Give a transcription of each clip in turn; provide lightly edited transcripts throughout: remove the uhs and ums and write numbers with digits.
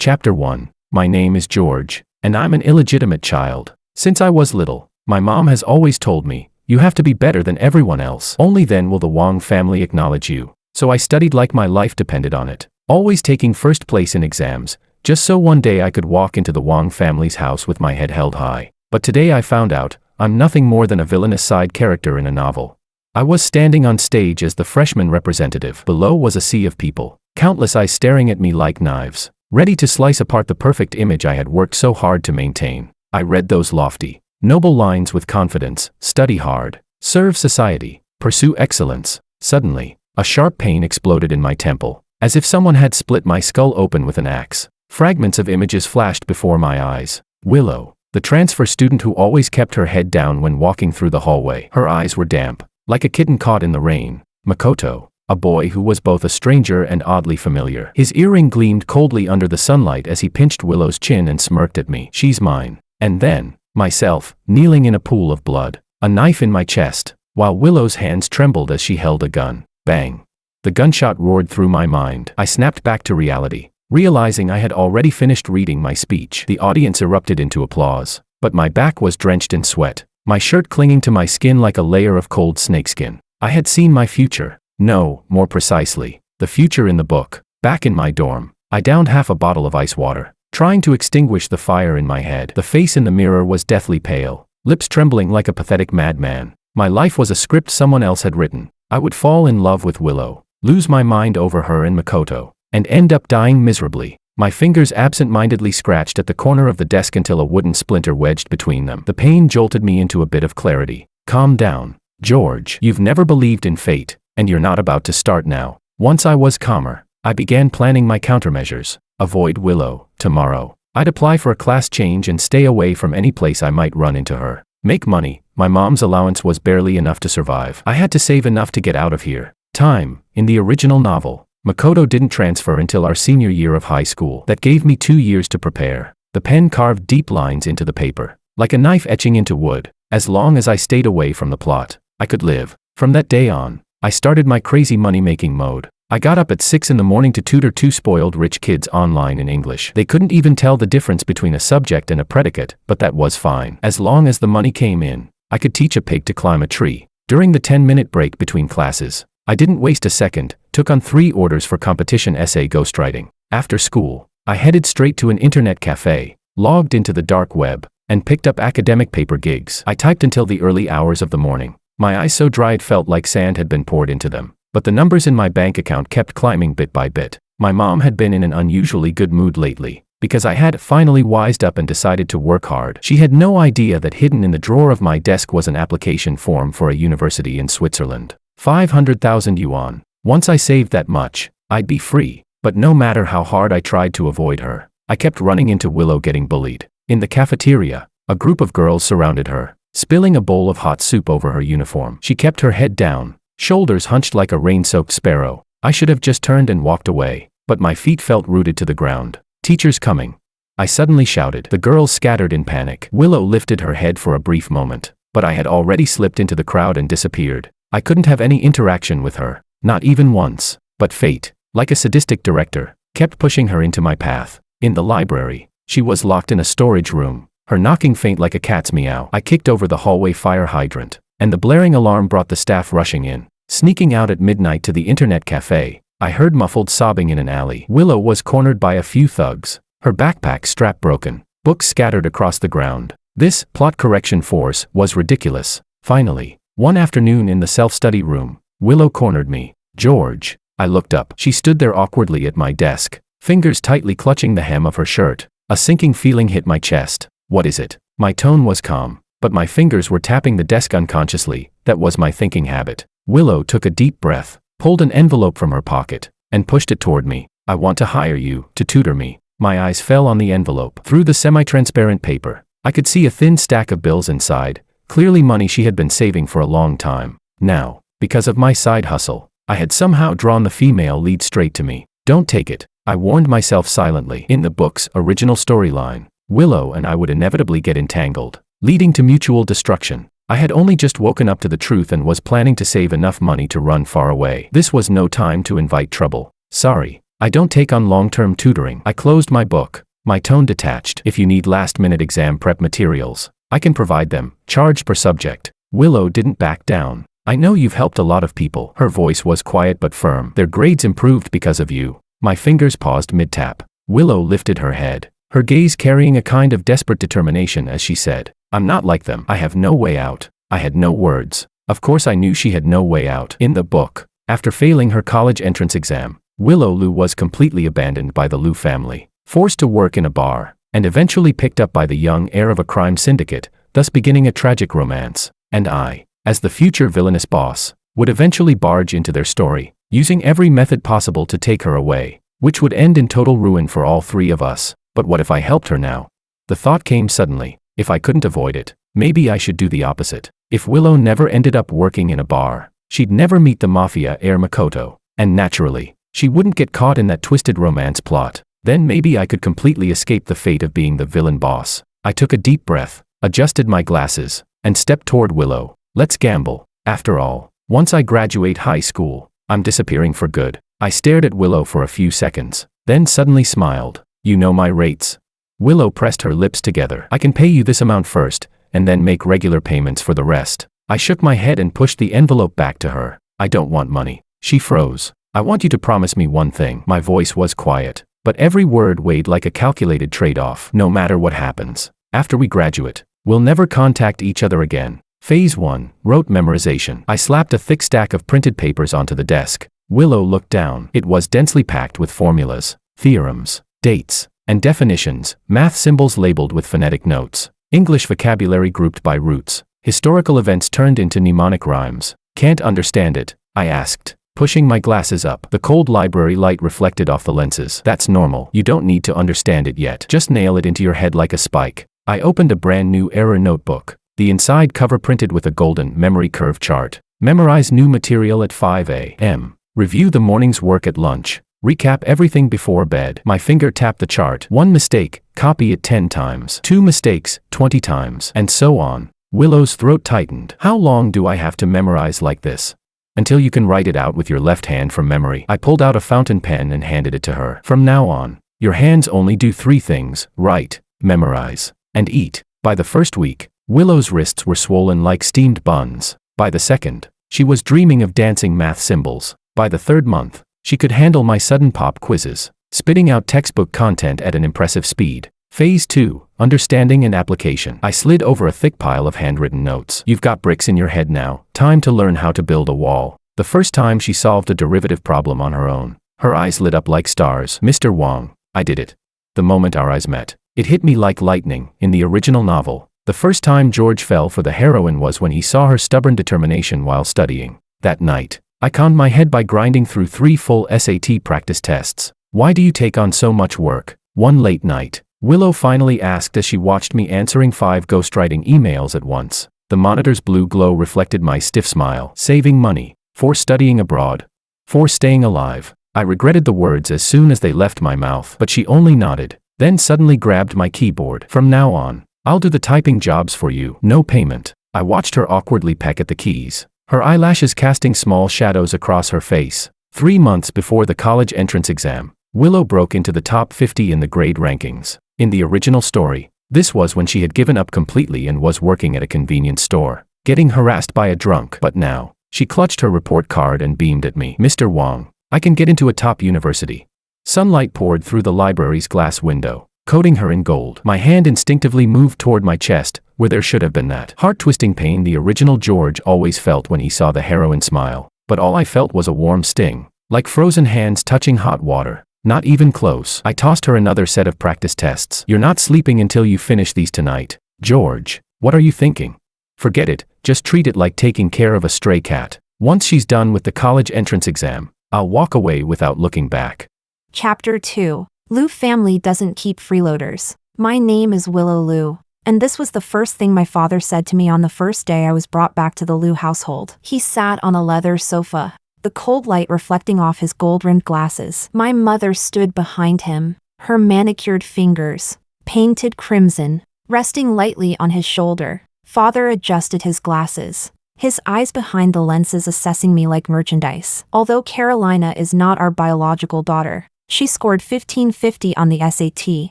Chapter 1. My name is George, and I'm an illegitimate child. Since I was little, my mom has always told me, you have to be better than everyone else. Only then will the Wang family acknowledge you. So I studied like my life depended on it, always taking first place in exams, just so one day I could walk into the Wang family's house with my head held high. But today I found out, I'm nothing more than a villainous side character in a novel. I was standing on stage as the freshman representative. Below was a sea of people, countless eyes staring at me like knives, ready to slice apart the perfect image I had worked so hard to maintain. I read those lofty, noble lines with confidence: study hard, serve society, pursue excellence. Suddenly, a sharp pain exploded in my temple, as if someone had split my skull open with an axe. Fragments of images flashed before my eyes. Willow, the transfer student who always kept her head down when walking through the hallway. Her eyes were damp, like a kitten caught in the rain. Makoto, a boy who was both a stranger and oddly familiar. His earring gleamed coldly under the sunlight as he pinched Willow's chin and smirked at me. She's mine. And then, myself, kneeling in a pool of blood, a knife in my chest, while Willow's hands trembled as she held a gun. Bang! The gunshot roared through my mind. I snapped back to reality, realizing I had already finished reading my speech. The audience erupted into applause, but my back was drenched in sweat, my shirt clinging to my skin like a layer of cold snakeskin. I had seen my future. No, more precisely, the future in the book. Back in my dorm, I downed half a bottle of ice water, trying to extinguish the fire in my head. The face in the mirror was deathly pale, lips trembling like a pathetic madman. My life was a script someone else had written. I would fall in love with Willow, lose my mind over her and Makoto, and end up dying miserably. My fingers absent-mindedly scratched at the corner of the desk until a wooden splinter wedged between them. The pain jolted me into a bit of clarity. Calm down, George. You've never believed in fate, and you're not about to start now. Once I was calmer, I began planning my countermeasures. Avoid Willow. Tomorrow, I'd apply for a class change and stay away from any place I might run into her. Make money. My mom's allowance was barely enough to survive. I had to save enough to get out of here. Time. In the original novel, Makoto didn't transfer until our senior year of high school. That gave me 2 years to prepare. The pen carved deep lines into the paper, like a knife etching into wood. As long as I stayed away from the plot, I could live. From that day on, I started my crazy money-making mode. I got up at 6 in the morning to tutor 2 spoiled rich kids online in English. They couldn't even tell the difference between a subject and a predicate, but that was fine. As long as the money came in, I could teach a pig to climb a tree. During the 10-minute break between classes, I didn't waste a second, took on 3 orders for competition essay ghostwriting. After school, I headed straight to an internet cafe, logged into the dark web, and picked up academic paper gigs. I typed until the early hours of the morning. My eyes so dry it felt like sand had been poured into them. But the numbers in my bank account kept climbing bit by bit. My mom had been in an unusually good mood lately, because I had finally wised up and decided to work hard. She had no idea that hidden in the drawer of my desk was an application form for a university in Switzerland. 500,000 yuan. Once I saved that much, I'd be free. But no matter how hard I tried to avoid her, I kept running into Willow getting bullied. In the cafeteria, a group of girls surrounded her, spilling a bowl of hot soup over her uniform. She kept her head down, shoulders hunched like a rain-soaked sparrow. I should have just turned and walked away, but my feet felt rooted to the ground. Teacher's coming, I suddenly shouted. The girls scattered in panic. Willow lifted her head for a brief moment, but I had already slipped into the crowd and disappeared. I couldn't have any interaction with her, not even once. But fate, like a sadistic director, kept pushing her into my path. In the library, she was locked in a storage room, her knocking faint like a cat's meow. I kicked over the hallway fire hydrant, and the blaring alarm brought the staff rushing in. Sneaking out at midnight to the internet cafe, I heard muffled sobbing in an alley. Willow was cornered by a few thugs, her backpack strap broken, books scattered across the ground. This plot correction force was ridiculous. Finally, one afternoon in the self-study room, Willow cornered me. George. I looked up. She stood there awkwardly at my desk, fingers tightly clutching the hem of her shirt. A sinking feeling hit my chest. What is it? My tone was calm, but my fingers were tapping the desk unconsciously. That was my thinking habit. Willow took a deep breath, pulled an envelope from her pocket, and pushed it toward me. I want to hire you to tutor me. My eyes fell on the envelope. Through the semi-transparent paper, I could see a thin stack of bills inside, clearly money she had been saving for a long time. Now, because of my side hustle, I had somehow drawn the female lead straight to me. Don't take it, I warned myself silently. In the book's original storyline, Willow and I would inevitably get entangled, leading to mutual destruction. I had only just woken up to the truth and was planning to save enough money to run far away. This was no time to invite trouble. Sorry, I don't take on long-term tutoring. I closed my book, my tone detached. If you need last-minute exam prep materials, I can provide them, charged per subject. Willow didn't back down. I know you've helped a lot of people. Her voice was quiet but firm. Their grades improved because of you. My fingers paused mid-tap. Willow lifted her head, her gaze carrying a kind of desperate determination as she said, I'm not like them. I have no way out. I had no words. Of course I knew she had no way out. In the book, after failing her college entrance exam, Willow Lu was completely abandoned by the Lu family, forced to work in a bar, and eventually picked up by the young heir of a crime syndicate, thus beginning a tragic romance. And I, as the future villainous boss, would eventually barge into their story, using every method possible to take her away, which would end in total ruin for all three of us. But what if I helped her now? The thought came suddenly. If I couldn't avoid it, maybe I should do the opposite. If Willow never ended up working in a bar, she'd never meet the mafia heir Makoto, and naturally, she wouldn't get caught in that twisted romance plot. Then maybe I could completely escape the fate of being the villain boss. I took a deep breath, adjusted my glasses, and stepped toward Willow. Let's gamble. After all, once I graduate high school, I'm disappearing for good. I stared at Willow for a few seconds, then suddenly smiled. You know my rates. Willow pressed her lips together. I can pay you this amount first, and then make regular payments for the rest. I shook my head and pushed the envelope back to her. I don't want money. She froze. I want you to promise me one thing. My voice was quiet, but every word weighed like a calculated trade-off. No matter what happens, after we graduate, we'll never contact each other again. Phase 1, rote memorization. I slapped a thick stack of printed papers onto the desk. Willow looked down. It was densely packed with formulas, theorems, dates, and definitions, math symbols labeled with phonetic notes, English vocabulary grouped by roots, historical events turned into mnemonic rhymes. Can't understand it? I asked, pushing my glasses up. The cold library light reflected off the lenses. That's normal. You don't need to understand it yet. Just nail it into your head like a spike. I opened a brand new error notebook, the inside cover printed with a golden memory curve chart. Memorize new material at 5 a.m. Review the morning's work at lunch. Recap everything before bed. My finger tapped the chart. 1 mistake, copy it 10 times. 2 mistakes, 20 times. And so on. Willow's throat tightened. How long do I have to memorize like this? Until you can write it out with your left hand from memory. I pulled out a fountain pen and handed it to her. From now on, your hands only do 3 things: write, memorize, and eat. By the first week, Willow's wrists were swollen like steamed buns. By the second, she was dreaming of dancing math symbols. By the third month, she could handle my sudden pop quizzes, spitting out textbook content at an impressive speed. Phase 2, understanding and application. I slid over a thick pile of handwritten notes. You've got bricks in your head now. Time to learn how to build a wall. The first time she solved a derivative problem on her own, her eyes lit up like stars. Mr. Wang, I did it. The moment our eyes met, it hit me like lightning. In the original novel, the first time George fell for the heroine was when he saw her stubborn determination while studying. That night, I calmed my head by grinding through 3 full SAT practice tests. Why do you take on so much work? One late night, Willow finally asked as she watched me answering 5 ghostwriting emails at once. The monitor's blue glow reflected my stiff smile. Saving money. For studying abroad. For staying alive. I regretted the words as soon as they left my mouth, but she only nodded, then suddenly grabbed my keyboard. From now on, I'll do the typing jobs for you. No payment. I watched her awkwardly peck at the keys, her eyelashes casting small shadows across her face. 3 months before the college entrance exam, Willow broke into the top 50 in the grade rankings. In the original story, this was when she had given up completely and was working at a convenience store, getting harassed by a drunk. But now, she clutched her report card and beamed at me. Mr. Wang, I can get into a top university. Sunlight poured through the library's glass window, coating her in gold. My hand instinctively moved toward my chest, where there should have been that heart-twisting pain the original George always felt when he saw the heroine smile. But all I felt was a warm sting, like frozen hands touching hot water. Not even close. I tossed her another set of practice tests. You're not sleeping until you finish these tonight. George, what are you thinking? Forget it, just treat it like taking care of a stray cat. Once she's done with the college entrance exam, I'll walk away without looking back. Chapter 2. Lu family doesn't keep freeloaders. My name is Willow Lu, and this was the first thing my father said to me on the first day I was brought back to the Lu household. He sat on a leather sofa, the cold light reflecting off his gold-rimmed glasses. My mother stood behind him, her manicured fingers, painted crimson, resting lightly on his shoulder. Father adjusted his glasses, his eyes behind the lenses assessing me like merchandise. Although Carolina is not our biological daughter, She scored 1550 on the SAT,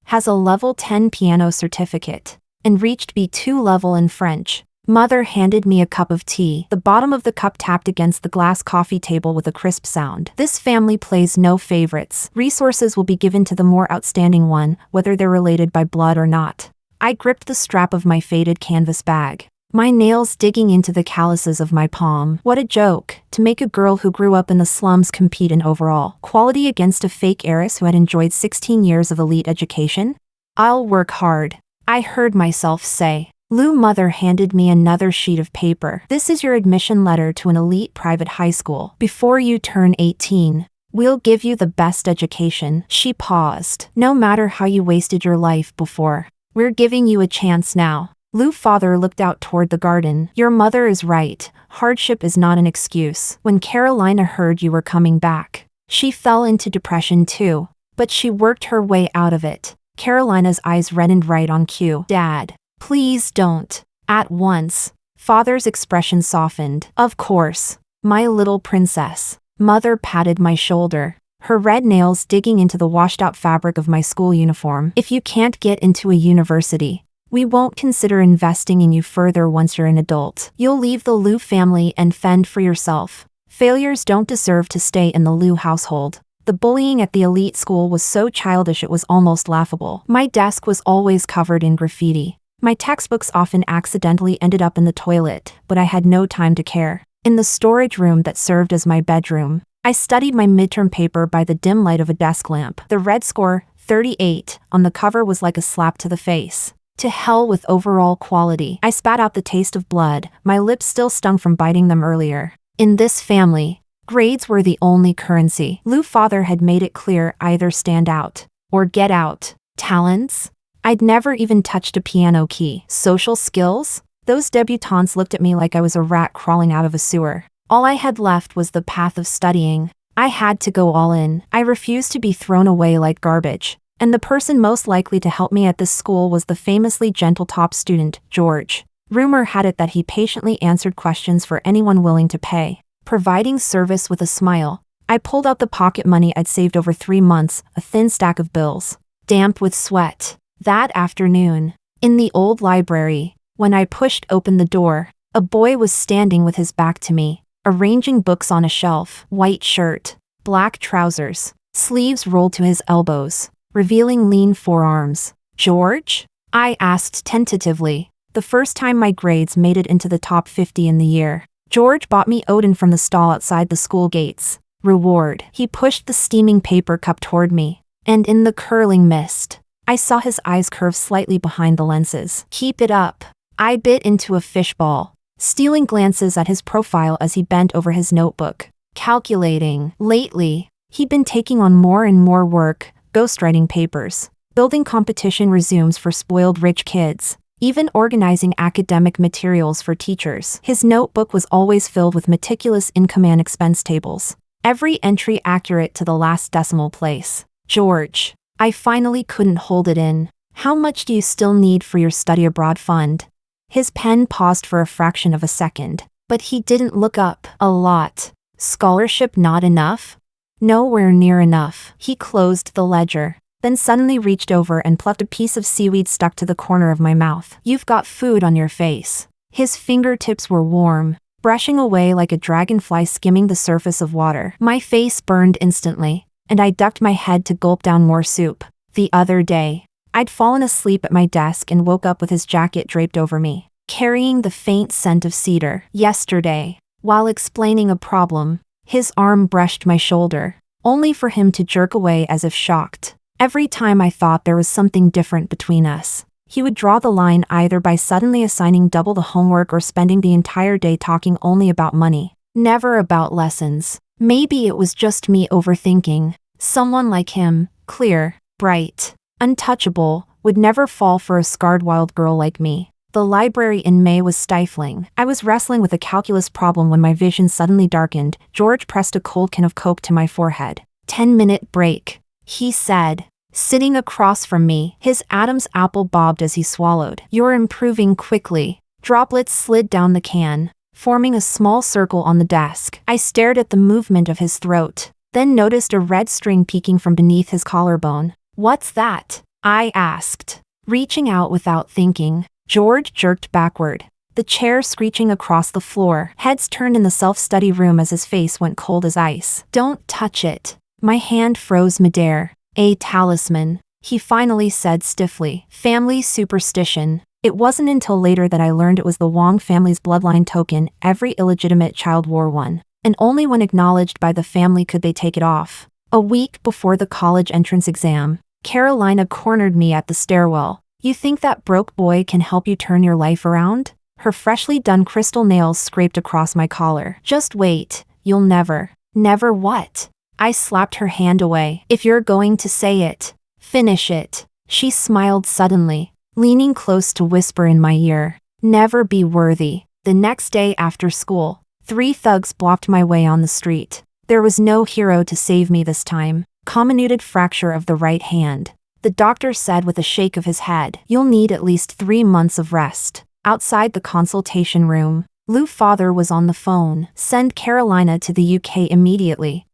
has a level 10 piano certificate, and reached B2 level in French. Mother handed me a cup of tea. The bottom of the cup tapped against the glass coffee table with a crisp sound. This family plays no favorites. Resources will be given to the more outstanding one, whether they're related by blood or not. I gripped the strap of my faded canvas bag, my nails digging into the calluses of my palm. What a joke, to make a girl who grew up in the slums compete in overall quality against a fake heiress who had enjoyed 16 years of elite education. I'll work hard, I heard myself say. Lou mother handed me another sheet of paper. This is your admission letter to an elite private high school. Before you turn 18, we'll give you the best education. She paused. No matter how you wasted your life before, we're giving you a chance now. Lou father looked out toward the garden. Your mother is right. Hardship is not an excuse. When Carolina heard you were coming back, she fell into depression too, but she worked her way out of it. Carolina's eyes reddened right on cue. Dad, please don't. At once, father's expression softened. Of course, my little princess. Mother patted my shoulder, her red nails digging into the washed-out fabric of my school uniform. If you can't get into a university, we won't consider investing in you further once you're an adult. You'll leave the Lou family and fend for yourself. Failures don't deserve to stay in the Lou household. The bullying at the elite school was so childish it was almost laughable. My desk was always covered in graffiti. My textbooks often accidentally ended up in the toilet, but I had no time to care. In the storage room that served as my bedroom, I studied my midterm paper by the dim light of a desk lamp. The red score, 38, on the cover was like a slap to the face. To hell with overall quality. I spat out the taste of blood, my lips still stung from biting them earlier. In this family, grades were the only currency. Lou father had made it clear either stand out or get out. Talents? I'd never even touched a piano key. Social skills? Those debutantes looked at me like I was a rat crawling out of a sewer. All I had left was the path of studying. I had to go all in. I refused to be thrown away like garbage. And the person most likely to help me at this school was the famously gentle top student, George. Rumor had it that he patiently answered questions for anyone willing to pay, providing service with a smile. I pulled out the pocket money I'd saved over 3 months, a thin stack of bills, damp with sweat. That afternoon, in the old library, when I pushed open the door, a boy was standing with his back to me, arranging books on a shelf. White shirt, black trousers, sleeves rolled to his elbows, revealing lean forearms. George? I asked tentatively, the first time my grades made it into the top 50 in the year. George bought me Odin from the stall outside the school gates. Reward. He pushed the steaming paper cup toward me, and in the curling mist, I saw his eyes curve slightly behind the lenses. Keep it up. I bit into a fishball, stealing glances at his profile as he bent over his notebook, calculating. Lately, he'd been taking on more and more work, ghostwriting papers, building competition resumes for spoiled rich kids, even organizing academic materials for teachers. His notebook was always filled with meticulous income and expense tables, every entry accurate to the last decimal place. George, I finally couldn't hold it in. How much do you still need for your study abroad fund? His pen paused for a fraction of a second, but he didn't look up. A lot. Scholarship not enough? Nowhere near enough. He closed the ledger, then suddenly reached over and plucked a piece of seaweed stuck to the corner of my mouth. You've got food on your face. His fingertips were warm, brushing away like a dragonfly skimming the surface of water. My face burned instantly, and I ducked my head to gulp down more soup. The other day, I'd fallen asleep at my desk and woke up with his jacket draped over me, carrying the faint scent of cedar. Yesterday, while explaining a problem, his arm brushed my shoulder, only for him to jerk away as if shocked. Every time I thought there was something different between us, he would draw the line either by suddenly assigning double the homework or spending the entire day talking only about money, never about lessons. Maybe it was just me overthinking. Someone like him, clear, bright, untouchable, would never fall for a scarred wild girl like me. The library in May was stifling. I was wrestling with a calculus problem when my vision suddenly darkened. George pressed a cold can of Coke to my forehead. 10-minute break, he said, sitting across from me. His Adam's apple bobbed as he swallowed. You're improving quickly. Droplets slid down the can, forming a small circle on the desk. I stared at the movement of his throat, then noticed a red string peeking from beneath his collarbone. "What's that?" I asked. Reaching out without thinking, George jerked backward, the chair screeching across the floor. Heads turned in the self-study room as his face went cold as ice. "Don't touch it." My hand froze midair. "A talisman," he finally said stiffly. "Family superstition." It wasn't until later that I learned it was the Wang family's bloodline token. Every illegitimate child wore one, and only when acknowledged by the family could they take it off. A week before the college entrance exam, Carolina cornered me at the stairwell. "You think that broke boy can help you turn your life around?" Her freshly done crystal nails scraped across my collar. "Just wait, you'll never." "Never what?" I slapped her hand away. "If you're going to say it, finish it." She smiled suddenly, leaning close to whisper in my ear, "Never be worthy." The next day after school, 3 thugs blocked my way on the street. There was no hero to save me this time. Comminuted fracture of the right hand. The doctor said with a shake of his head, "You'll need at least 3 months of rest." Outside the consultation room, Lou's father was on the phone. "Send Carolina to the UK immediately."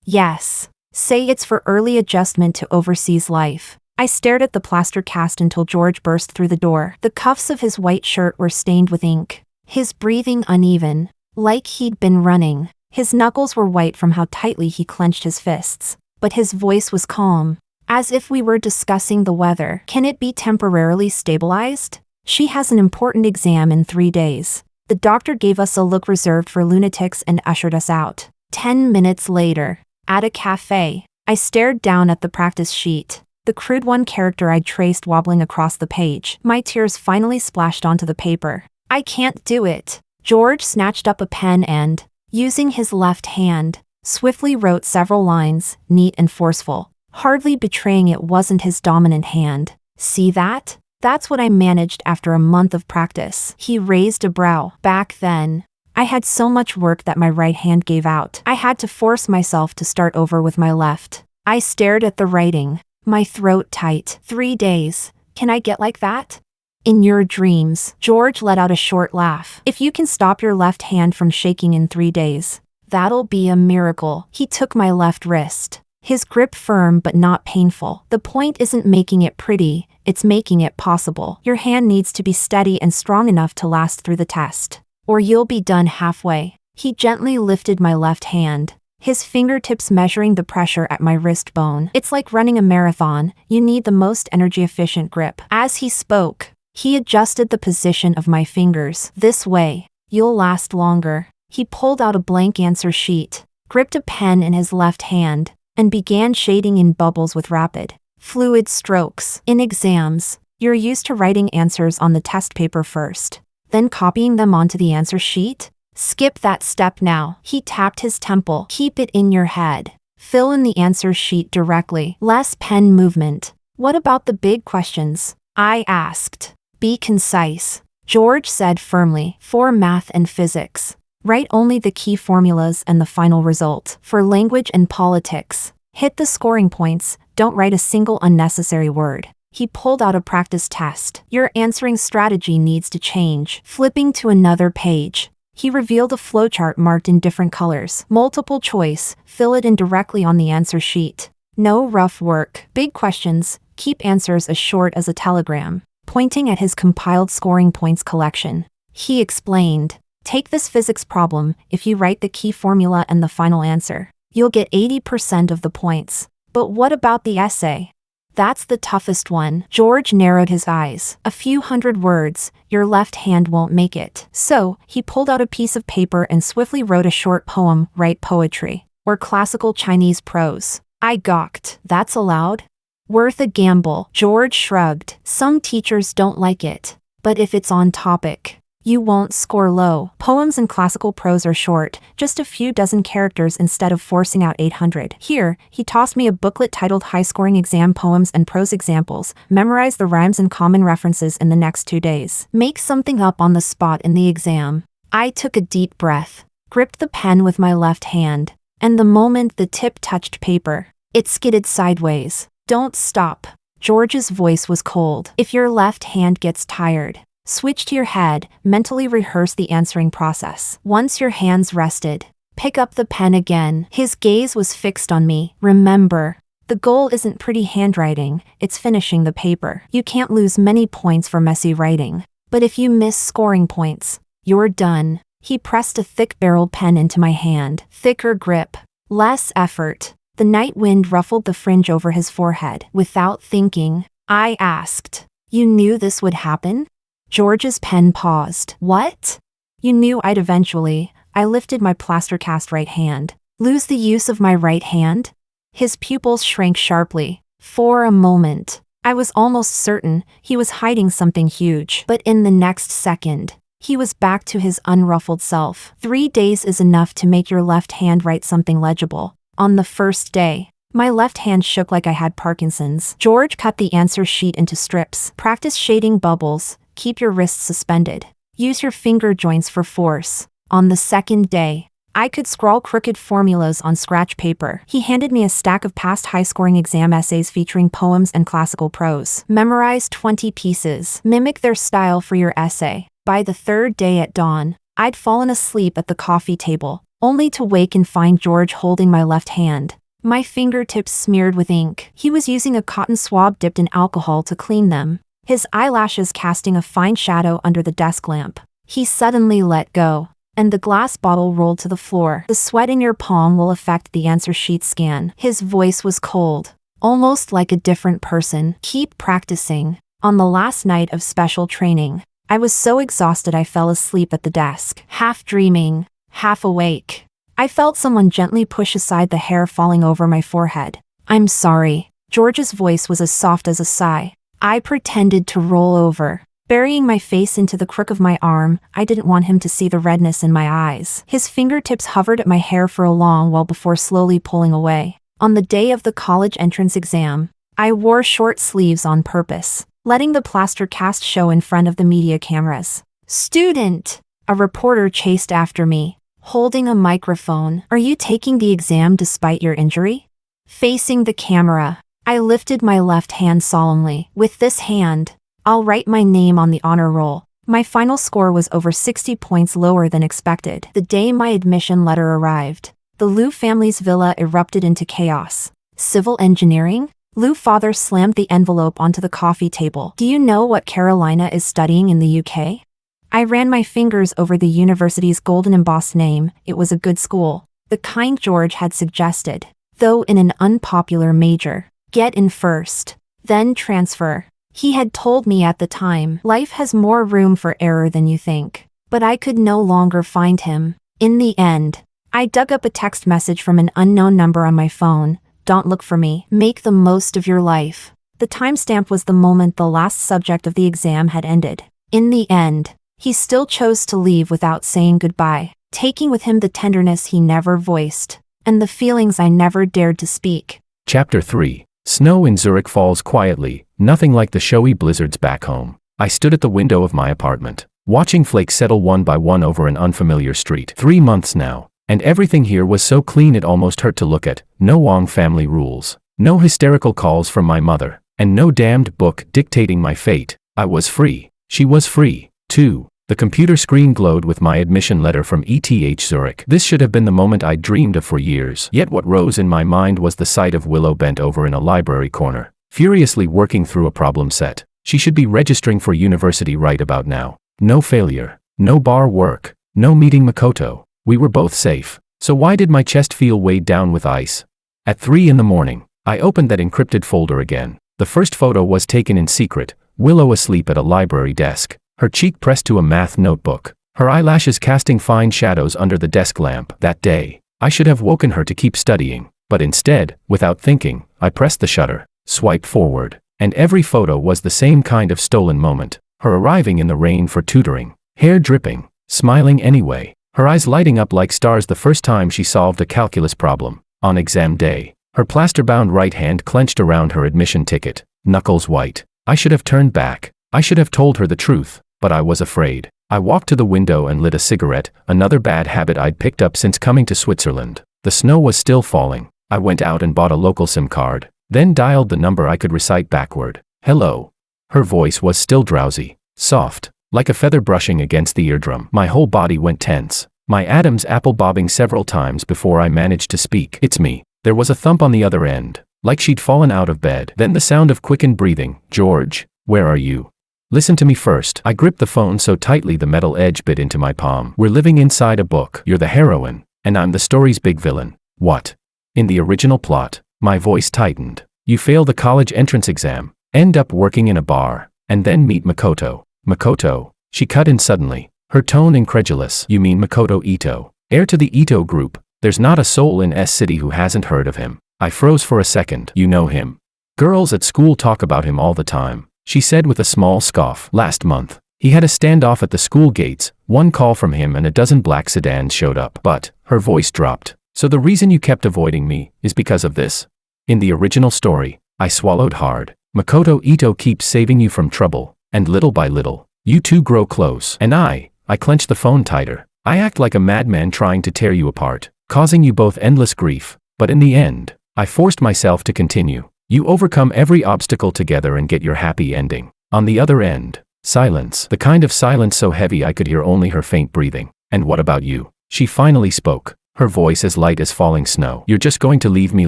"Yes. Say it's for early adjustment to overseas life." I stared at the plaster cast until George burst through the door. The cuffs of his white shirt were stained with ink. His breathing uneven, like he'd been running. His knuckles were white from how tightly he clenched his fists, but his voice was calm, as if we were discussing the weather. "Can it be temporarily stabilized? She has an important exam in 3 days." The doctor gave us a look reserved for lunatics and ushered us out. 10 minutes later, at a cafe, I stared down at the practice sheet, the crude one character I'd traced wobbling across the page. My tears finally splashed onto the paper. "I can't do it." George snatched up a pen and, using his left hand, swiftly wrote several lines, neat and forceful, hardly betraying it wasn't his dominant hand. "See that? That's what I managed after a month of practice." He raised a brow. "Back then, I had so much work that my right hand gave out. I had to force myself to start over with my left." I stared at the writing, my throat tight. 3 days. Can I get like that? "In your dreams." George let out a short laugh. "If you can stop your left hand from shaking in 3 days, that'll be a miracle." He took my left wrist, his grip firm but not painful. "The point isn't making it pretty, it's making it possible. Your hand needs to be steady and strong enough to last through the test, or you'll be done halfway." He gently lifted my left hand, his fingertips measuring the pressure at my wrist bone. "It's like running a marathon, you need the most energy-efficient grip." As he spoke, he adjusted the position of my fingers. "This way, you'll last longer." He pulled out a blank answer sheet, gripped a pen in his left hand, and began shading in bubbles with rapid, fluid strokes. "In exams, you're used to writing answers on the test paper first, then copying them onto the answer sheet? Skip that step now." He tapped his temple. "Keep it in your head. Fill in the answer sheet directly. Less pen movement." "What about the big questions?" I asked. "Be concise," George said firmly. "For math and physics, write only the key formulas and the final result. For language and politics, hit the scoring points, don't write a single unnecessary word." He pulled out a practice test. "Your answering strategy needs to change." Flipping to another page, he revealed a flowchart marked in different colors. "Multiple choice, fill it in directly on the answer sheet. No rough work. Big questions, keep answers as short as a telegram." Pointing at his compiled scoring points collection, he explained, "Take this physics problem. If you write the key formula and the final answer, you'll get 80% of the points. But what about the essay? That's the toughest one." George narrowed his eyes. "A few hundred words, your left hand won't make it." So, he pulled out a piece of paper and swiftly wrote a short poem. "Write poetry, or classical Chinese prose." I gawked. "That's allowed?" "Worth a gamble." George shrugged. "Some teachers don't like it, but if it's on topic, you won't score low. Poems and classical prose are short, just a few dozen characters instead of forcing out 800. Here," he tossed me a booklet titled High-Scoring Exam Poems and Prose Examples. "Memorize the rhymes and common references in the next 2 days. Make something up on the spot in the exam." I took a deep breath, gripped the pen with my left hand, and the moment the tip touched paper, it skidded sideways. "Don't stop." George's voice was cold. "If your left hand gets tired, switch to your head, mentally rehearse the answering process. Once your hands rested, Pick up the pen again. His gaze was fixed on me. Remember, the goal isn't pretty handwriting, it's finishing the paper. You can't lose many points for messy writing. But if you miss scoring points, you're done. He pressed a thick-barreled pen into my hand. Thicker grip. Less effort. The night wind ruffled the fringe over his forehead. Without thinking, I asked, "You knew this would happen?" George's pen paused. "What?" "You knew I'd eventually." I lifted my plaster cast right hand. "Lose the use of my right hand?" His pupils shrank sharply. For a moment, I was almost certain he was hiding something huge. But in the next second, he was back to his unruffled self. 3 days is enough to make your left hand write something legible. On the first day, my left hand shook like I had Parkinson's. George cut the answer sheet into strips. "Practice shading bubbles. Keep your wrists suspended. Use your finger joints for force." On the second day, I could scrawl crooked formulas on scratch paper. He handed me a stack of past high-scoring exam essays featuring poems and classical prose. "Memorize 20 pieces. Mimic their style for your essay." By the third day at dawn, I'd fallen asleep at the coffee table, only to wake and find George holding my left hand. My fingertips smeared with ink. He was using a cotton swab dipped in alcohol to clean them, his eyelashes casting a fine shadow under the desk lamp. He suddenly let go, and the glass bottle rolled to the floor. "The sweat in your palm will affect the answer sheet scan." His voice was cold, almost like a different person. "Keep practicing." On the last night of special training, I was so exhausted I fell asleep at the desk, half dreaming, half awake. I felt someone gently push aside the hair falling over my forehead. "I'm sorry." George's voice was as soft as a sigh. I pretended to roll over, burying my face into the crook of my arm. I didn't want him to see the redness in my eyes. His fingertips hovered at my hair for a long while before slowly pulling away. On the day of the college entrance exam, I wore short sleeves on purpose, letting the plaster cast show in front of the media cameras. "Student!" A reporter chased after me, holding a microphone. "Are you taking the exam despite your injury?" Facing the camera, I lifted my left hand solemnly. "With this hand, I'll write my name on the honor roll." My final score was over 60 points lower than expected. The day my admission letter arrived, the Liu family's villa erupted into chaos. "Civil engineering?" Liu father slammed the envelope onto the coffee table. "Do you know what Carolina is studying in the UK?" I ran my fingers over the university's golden embossed name. It was a good school, the kind George had suggested, though in an unpopular major. "Get in first, then transfer." He had told me at the time, life has more room for error than you think. But I could no longer find him. In the end, I dug up a text message from an unknown number on my phone. "Don't look for me. Make the most of your life." The timestamp was the moment the last subject of the exam had ended. In the end, he still chose to leave without saying goodbye, taking with him the tenderness he never voiced, and the feelings I never dared to speak. Chapter 3. Snow in Zurich falls quietly, nothing like the showy blizzards back home. I stood at the window of my apartment, watching flakes settle one by one over an unfamiliar street. 3 months now, and everything here was so clean it almost hurt to look at. No Wang family rules, no hysterical calls from my mother, and no damned book dictating my fate. I was free. She was free, too. The computer screen glowed with my admission letter from ETH Zurich. This should have been the moment I dreamed of for years. Yet what rose in my mind was the sight of Willow bent over in a library corner, furiously working through a problem set. She should be registering for university right about now. No failure, no bar work, no meeting Makoto. We were both safe. So why did my chest feel weighed down with ice? At 3 in the morning, I opened that encrypted folder again. The first photo was taken in secret, Willow asleep at a library desk, her cheek pressed to a math notebook, her eyelashes casting fine shadows under the desk lamp. That day, I should have woken her to keep studying, but instead, without thinking, I pressed the shutter, swiped forward, and every photo was the same kind of stolen moment. Her arriving in the rain for tutoring, hair dripping, smiling anyway, her eyes lighting up like stars the first time she solved a calculus problem. On exam day, her plaster-bound right hand clenched around her admission ticket, knuckles white. I should have turned back. I should have told her the truth. But I was afraid. I walked to the window and lit a cigarette, another bad habit I'd picked up since coming to Switzerland. The snow was still falling. I went out and bought a local SIM card, then dialed the number I could recite backward. "Hello." Her voice was still drowsy, soft, like a feather brushing against the eardrum. My whole body went tense. My Adam's apple bobbing several times before I managed to speak. It's me. There was a thump on the other end, like she'd fallen out of bed. Then the sound of quickened breathing. George, where are you? Listen to me first. I gripped the phone so tightly the metal edge bit into my palm. We're living inside a book. You're the heroine, and I'm the story's big villain. What? In the original plot, my voice tightened. You fail the college entrance exam, end up working in a bar, and then meet Makoto. Makoto? She cut in suddenly, her tone incredulous. You mean Makoto Ito, heir to the Ito group? There's not a soul in S-City who hasn't heard of him. I froze for a second. You know him. Girls at school talk about him all the time, she said with a small scoff. Last month, he had a standoff at the school gates. One call from him and a dozen black sedans showed up. But, her voice dropped. So the reason you kept avoiding me is because of this? In the original story, I swallowed hard. Makoto Ito keeps saving you from trouble, and little by little, you two grow close. And I clench the phone tighter. I act like a madman trying to tear you apart, causing you both endless grief. But in the end, I forced myself to continue. You overcome every obstacle together and get your happy ending. On the other end, silence. The kind of silence so heavy I could hear only her faint breathing. And what about you? She finally spoke, her voice as light as falling snow. You're just going to leave me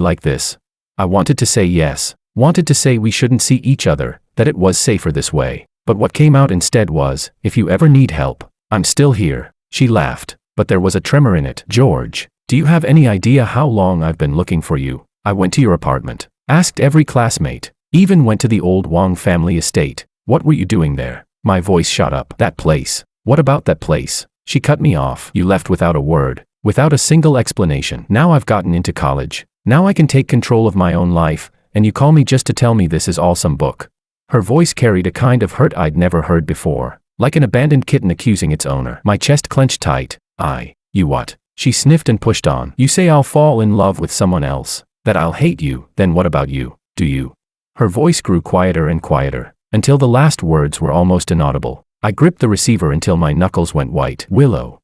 like this? I wanted to say yes. Wanted to say we shouldn't see each other, that it was safer this way. But what came out instead was, if you ever need help, I'm still here. She laughed, but there was a tremor in it. George, do you have any idea how long I've been looking for you? I went to your apartment, asked every classmate, even went to the old Wang family estate. What were you doing there? My voice shot up. That place. What about that place? She cut me off. You left without a word, without a single explanation. Now I've gotten into college. Now I can take control of my own life, and you call me just to tell me this is all some book. Her voice carried a kind of hurt I'd never heard before, like an abandoned kitten accusing its owner. My chest clenched tight. You what? She sniffed and pushed on. You say I'll fall in love with someone else, that I'll hate you, then what about you? Do you? Her voice grew quieter and quieter, until the last words were almost inaudible. I gripped the receiver until my knuckles went white. Willow,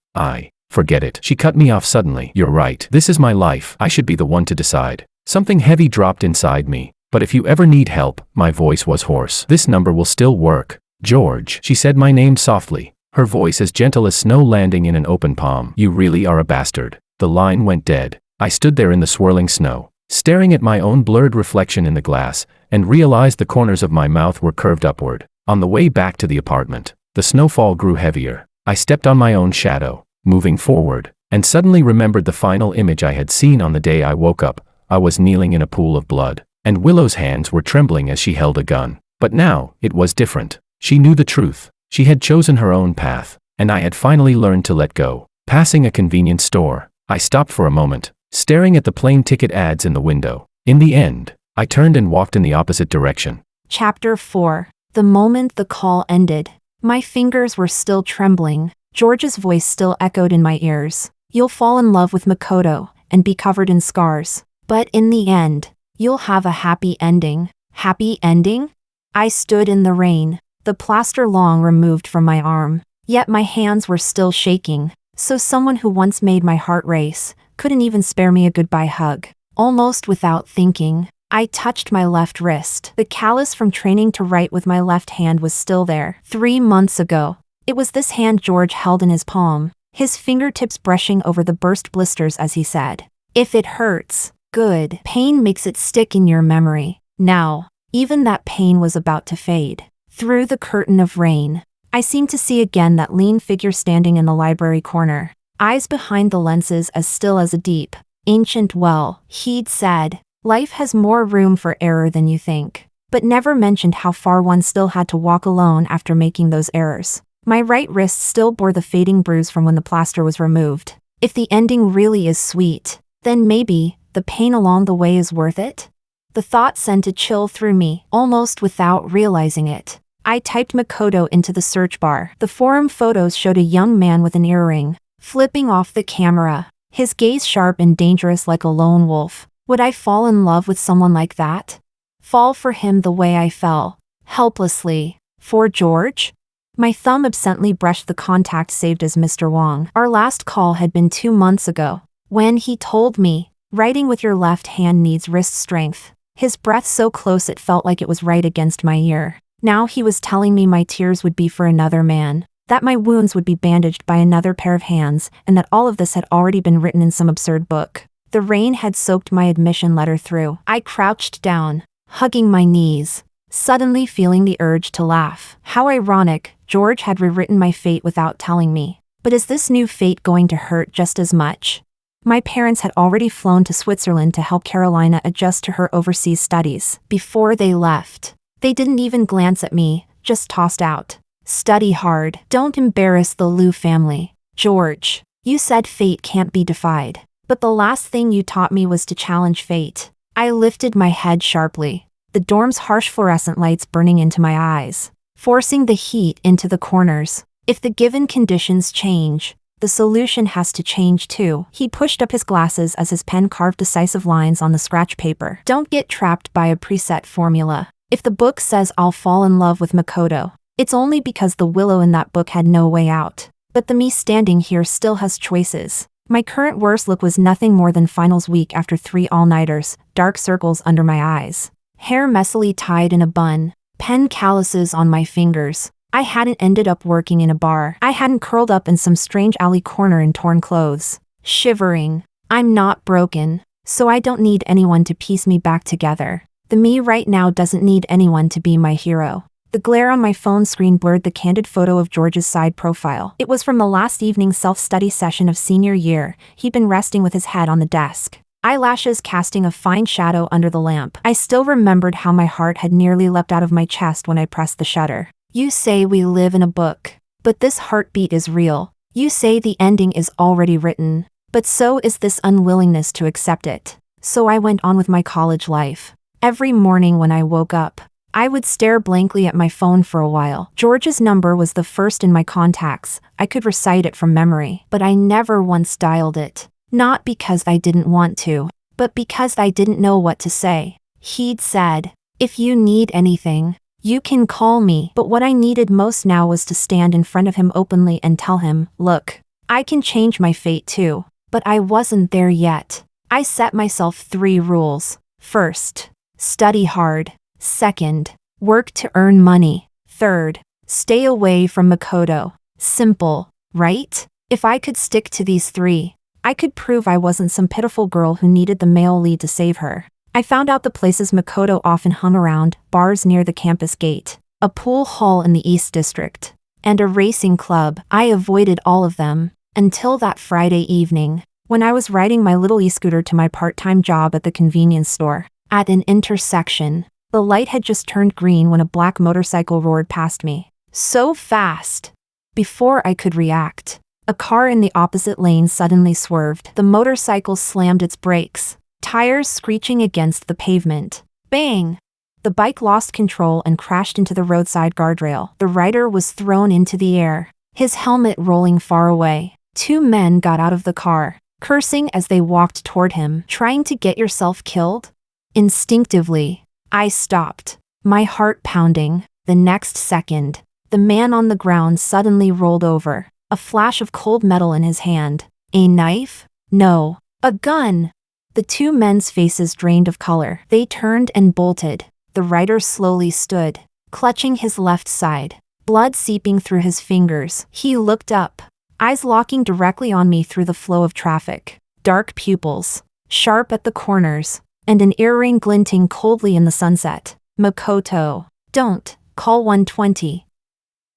forget it. She cut me off suddenly. You're right. This is my life. I should be the one to decide. Something heavy dropped inside me. But if you ever need help, my voice was hoarse. This number will still work. George. She said my name softly, her voice as gentle as snow landing in an open palm. You really are a bastard. The line went dead. I stood there in the swirling snow, staring at my own blurred reflection in the glass, and realized the corners of my mouth were curved upward. On the way back to the apartment, the snowfall grew heavier. I stepped on my own shadow, moving forward, and suddenly remembered the final image I had seen on the day I woke up. I was kneeling in a pool of blood, and Willow's hands were trembling as she held a gun. But now, it was different. She knew the truth. She had chosen her own path, and I had finally learned to let go. Passing a convenience store, I stopped for a moment, staring at the plane ticket ads in the window. In the end, I turned and walked in the opposite direction. Chapter 4. The moment the call ended, my fingers were still trembling. George's voice still echoed in my ears. You'll fall in love with Makoto, and be covered in scars. But in the end, you'll have a happy ending. Happy ending? I stood in the rain, the plaster long removed from my arm. Yet my hands were still shaking. So someone who once made my heart race couldn't even spare me a goodbye hug. Almost without thinking, I touched my left wrist. The callus from training to write with my left hand was still there. 3 months ago, it was this hand George held in his palm, his fingertips brushing over the burst blisters as he said, "If it hurts, good. Pain makes it stick in your memory." Now, even that pain was about to fade. Through the curtain of rain, I seemed to see again that lean figure standing in the library corner, eyes behind the lenses as still as a deep, ancient well. He'd said, life has more room for error than you think, but never mentioned how far one still had to walk alone after making those errors. My right wrist still bore the fading bruise from when the plaster was removed. If the ending really is sweet, then maybe the pain along the way is worth it? The thought sent a chill through me, almost without realizing it. I typed Makoto into the search bar. The forum photos showed a young man with an earring, flipping off the camera, his gaze sharp and dangerous like a lone wolf. Would I fall in love with someone like that? Fall for him the way I fell, helplessly, for George? My thumb absently brushed the contact saved as Mr. Wang. Our last call had been 2 months ago, when he told me, writing with your left hand needs wrist strength. His breath so close it felt like it was right against my ear. Now he was telling me my tears would be for another man. That my wounds would be bandaged by another pair of hands, and that all of this had already been written in some absurd book. The rain had soaked my admission letter through. I crouched down, hugging my knees, suddenly feeling the urge to laugh. How ironic, George had rewritten my fate without telling me. But is this new fate going to hurt just as much? My parents had already flown to Switzerland to help Carolina adjust to her overseas studies. Before they left, they didn't even glance at me, just tossed out, "Study hard. Don't embarrass the Liu family." George, you said fate can't be defied. But the last thing you taught me was to challenge fate. I lifted my head sharply, the dorm's harsh fluorescent lights burning into my eyes, forcing the heat into the corners. If the given conditions change, the solution has to change too. He pushed up his glasses as his pen carved decisive lines on the scratch paper. Don't get trapped by a preset formula. If the book says I'll fall in love with Makoto, it's only because the Willow in that book had no way out. But the me standing here still has choices. My current worst look was nothing more than finals week after 3 all-nighters, dark circles under my eyes, hair messily tied in a bun, pen calluses on my fingers. I hadn't ended up working in a bar. I hadn't curled up in some strange alley corner in torn clothes, shivering. I'm not broken, so I don't need anyone to piece me back together. The me right now doesn't need anyone to be my hero. The glare on my phone screen blurred the candid photo of George's side profile. It was from the last evening's self-study session of senior year. He'd been resting with his head on the desk, eyelashes casting a fine shadow under the lamp. I still remembered how my heart had nearly leapt out of my chest when I pressed the shutter. You say we live in a book, but this heartbeat is real. You say the ending is already written, but so is this unwillingness to accept it. So I went on with my college life. Every morning when I woke up, I would stare blankly at my phone for a while. George's number was the first in my contacts. I could recite it from memory, but I never once dialed it. Not because I didn't want to, but because I didn't know what to say. He'd said, "If you need anything, you can call me." But what I needed most now was to stand in front of him openly and tell him, "Look, I can change my fate too." But I wasn't there yet. I set myself 3 rules. First, study hard. Second, work to earn money. Third, stay away from Makoto. Simple, right? If I could stick to these 3, I could prove I wasn't some pitiful girl who needed the male lead to save her. I found out the places Makoto often hung around: bars near the campus gate, a pool hall in the East District, and a racing club. I avoided all of them, until that Friday evening, when I was riding my little e-scooter to my part-time job at the convenience store. At an intersection, the light had just turned green when a black motorcycle roared past me. So fast! Before I could react, a car in the opposite lane suddenly swerved. The motorcycle slammed its brakes, tires screeching against the pavement. Bang! The bike lost control and crashed into the roadside guardrail. The rider was thrown into the air, his helmet rolling far away. 2 men got out of the car, cursing as they walked toward him. Trying to get yourself killed? Instinctively, I stopped, my heart pounding. The next second, the man on the ground suddenly rolled over, a flash of cold metal in his hand. A knife? No, a gun! The 2 men's faces drained of color. They turned and bolted. The rider slowly stood, clutching his left side, blood seeping through his fingers. He looked up, eyes locking directly on me through the flow of traffic. Dark pupils, sharp at the corners, and an earring glinting coldly in the sunset. "Makoto, don't, call 120.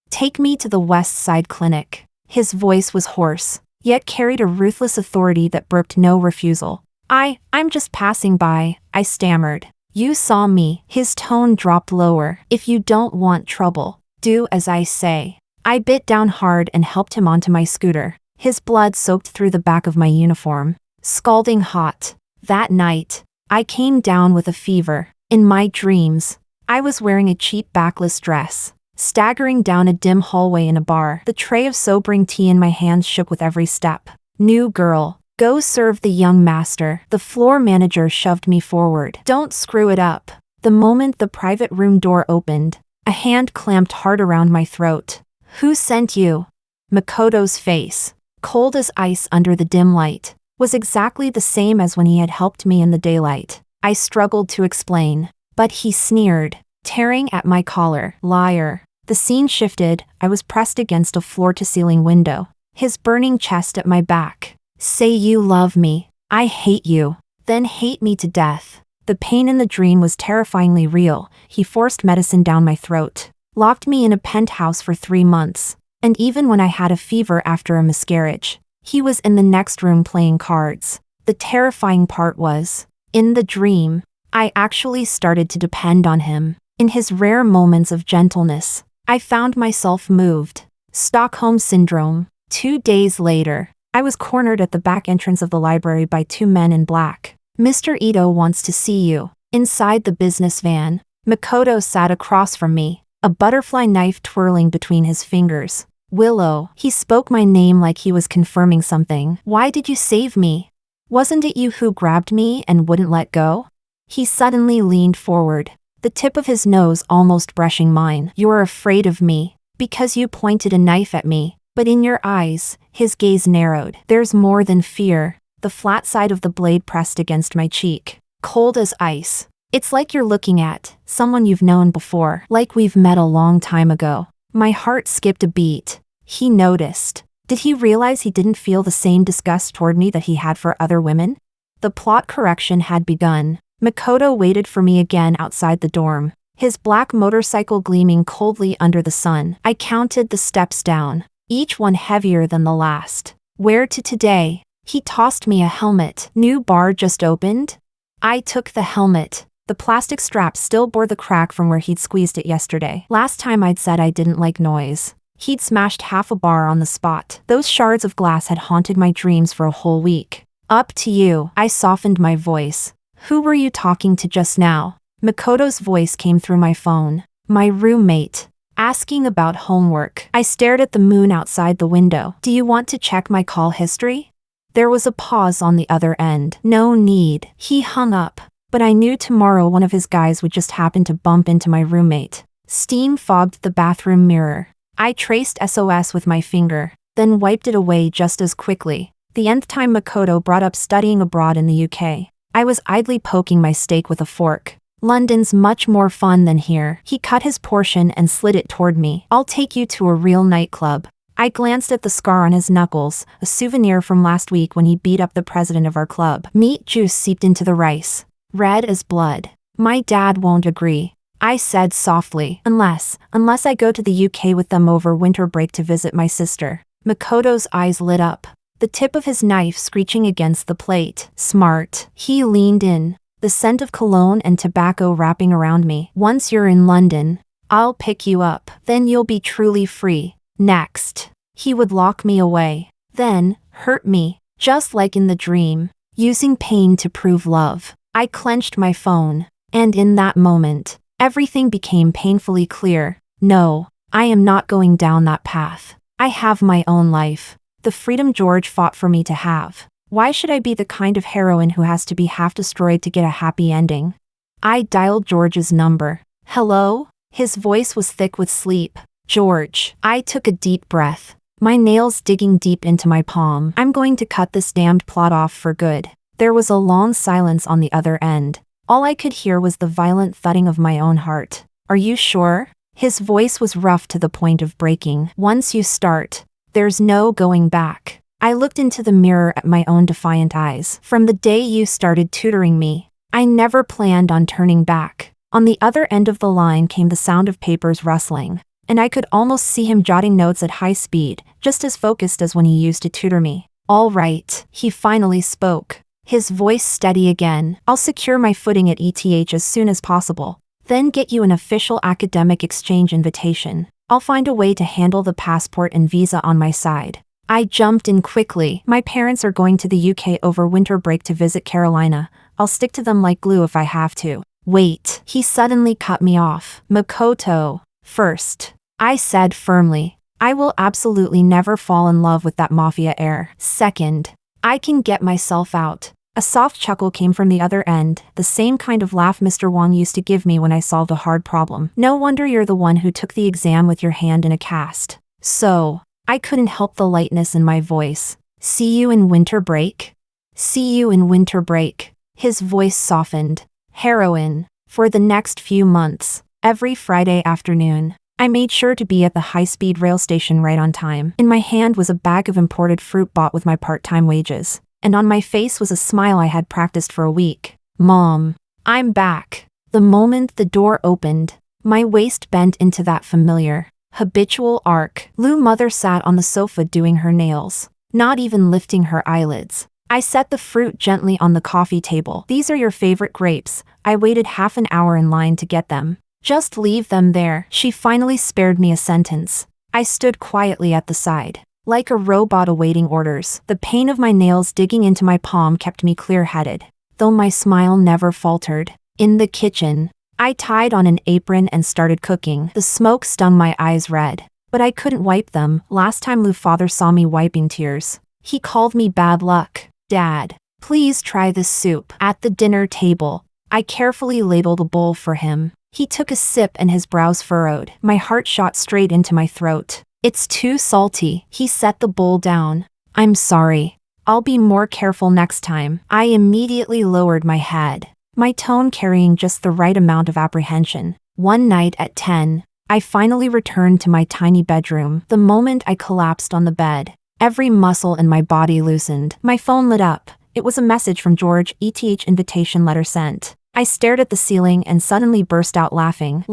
Take me to the West Side Clinic." His voice was hoarse, yet carried a ruthless authority that brooked no refusal. I'm just passing by," I stammered. "You saw me." His tone dropped lower. "If you don't want trouble, do as I say." I bit down hard and helped him onto my scooter. His blood soaked through the back of my uniform, scalding hot. That night, I came down with a fever. In my dreams, I was wearing a cheap backless dress, staggering down a dim hallway in a bar. The tray of sobering tea in my hands shook with every step. "New girl, go serve the young master." The floor manager shoved me forward. "Don't screw it up." The moment the private room door opened, a hand clamped hard around my throat. "Who sent you?" Makoto's face, cold as ice under the dim light, was exactly the same as when he had helped me in the daylight. I struggled to explain, but he sneered, tearing at my collar. "Liar." The scene shifted. I was pressed against a floor-to-ceiling window, his burning chest at my back. Say you love me. I hate you. Then hate me to death. The pain in the dream was terrifyingly real. He forced medicine down my throat, locked me in a penthouse for 3 months, and even when I had a fever after a miscarriage, he was in the next room playing cards. The terrifying part was, in the dream, I actually started to depend on him. In his rare moments of gentleness, I found myself moved. Stockholm Syndrome. 2 days later, I was cornered at the back entrance of the library by 2 men in black. Mr. Ito wants to see you. Inside the business van, Makoto sat across from me, a butterfly knife twirling between his fingers. Willow. He spoke my name like he was confirming something. Why did you save me? Wasn't it you who grabbed me and wouldn't let go? He suddenly leaned forward, the tip of his nose almost brushing mine. You're afraid of me, because you pointed a knife at me. But in your eyes, his gaze narrowed. There's more than fear. The flat side of the blade pressed against my cheek, cold as ice. It's like you're looking at someone you've known before, like we've met a long time ago. My heart skipped a beat. He noticed. Did he realize he didn't feel the same disgust toward me that he had for other women? The plot correction had begun. Makoto waited for me again outside the dorm, his black motorcycle gleaming coldly under the sun. I counted the steps down, each one heavier than the last. Where to today? He tossed me a helmet. New bar just opened? I took the helmet. The plastic strap still bore the crack from where he'd squeezed it yesterday. Last time I'd said I didn't like noise, he'd smashed half a bar on the spot. Those shards of glass had haunted my dreams for a whole week. Up to you. I softened my voice. Who were you talking to just now? Makoto's voice came through my phone. My roommate. Asking about homework. I stared at the moon outside the window. Do you want to check my call history? There was a pause on the other end. No need. He hung up. But I knew tomorrow one of his guys would just happen to bump into my roommate. Steam fogged the bathroom mirror. I traced SOS with my finger, then wiped it away just as quickly. The nth time Makoto brought up studying abroad in the UK. I was idly poking my steak with a fork. London's much more fun than here. He cut his portion and slid it toward me. I'll take you to a real nightclub. I glanced at the scar on his knuckles, a souvenir from last week when he beat up the president of our club. Meat juice seeped into the rice, red as blood. My dad won't agree, I said softly, unless I go to the UK with them over winter break to visit my sister. Makoto's eyes lit up, the tip of his knife screeching against the plate. Smart. He leaned in, the scent of cologne and tobacco wrapping around me. Once you're in London, I'll pick you up. Then you'll be truly free. Next, he would lock me away, then hurt me, just like in the dream, using pain to prove love. I clenched my phone, and in that moment, everything became painfully clear. No, I am not going down that path. I have my own life, the freedom George fought for me to have. Why should I be the kind of heroine who has to be half destroyed to get a happy ending? I dialed George's number. Hello? His voice was thick with sleep. George. I took a deep breath, my nails digging deep into my palm. I'm going to cut this damned plot off for good. There was a long silence on the other end. All I could hear was the violent thudding of my own heart. Are you sure? His voice was rough to the point of breaking. Once you start, there's no going back. I looked into the mirror at my own defiant eyes. From the day you started tutoring me, I never planned on turning back. On the other end of the line came the sound of papers rustling, and I could almost see him jotting notes at high speed, just as focused as when he used to tutor me. All right, he finally spoke, his voice steady again. I'll secure my footing at ETH as soon as possible, then get you an official academic exchange invitation. I'll find a way to handle the passport and visa on my side. I jumped in quickly. My parents are going to the UK over winter break to visit Carolina. I'll stick to them like glue if I have to. Wait, he suddenly cut me off. Makoto, first, I said firmly. I will absolutely never fall in love with that mafia heir. Second, I can get myself out. A soft chuckle came from the other end, the same kind of laugh Mr. Wang used to give me when I solved a hard problem. No wonder you're the one who took the exam with your hand in a cast. So, I couldn't help the lightness in my voice. See you in winter break? See you in winter break. His voice softened. Heroine. For the next few months, every Friday afternoon, I made sure to be at the high-speed rail station right on time. In my hand was a bag of imported fruit bought with my part-time wages. And on my face was a smile I had practiced for a week. Mom, I'm back. The moment the door opened, my waist bent into that familiar, habitual arc. Lu's mother sat on the sofa doing her nails, not even lifting her eyelids. I set the fruit gently on the coffee table. These are your favorite grapes. I waited half an hour in line to get them. Just leave them there. She finally spared me a sentence. I stood quietly at the side, like a robot awaiting orders. The pain of my nails digging into my palm kept me clear-headed, though my smile never faltered. In the kitchen, I tied on an apron and started cooking. The smoke stung my eyes red, but I couldn't wipe them. Last time Lu's father saw me wiping tears, he called me bad luck. Dad, please try this soup. At the dinner table, I carefully ladled a bowl for him. He took a sip and his brows furrowed. My heart shot straight into my throat. It's too salty. He set the bowl down. I'm sorry. I'll be more careful next time. I immediately lowered my head, my tone carrying just the right amount of apprehension. One night at 10, I finally returned to my tiny bedroom. The moment I collapsed on the bed, every muscle in my body loosened. My phone lit up. It was a message from George, invitation letter sent. I stared at the ceiling and suddenly burst out laughing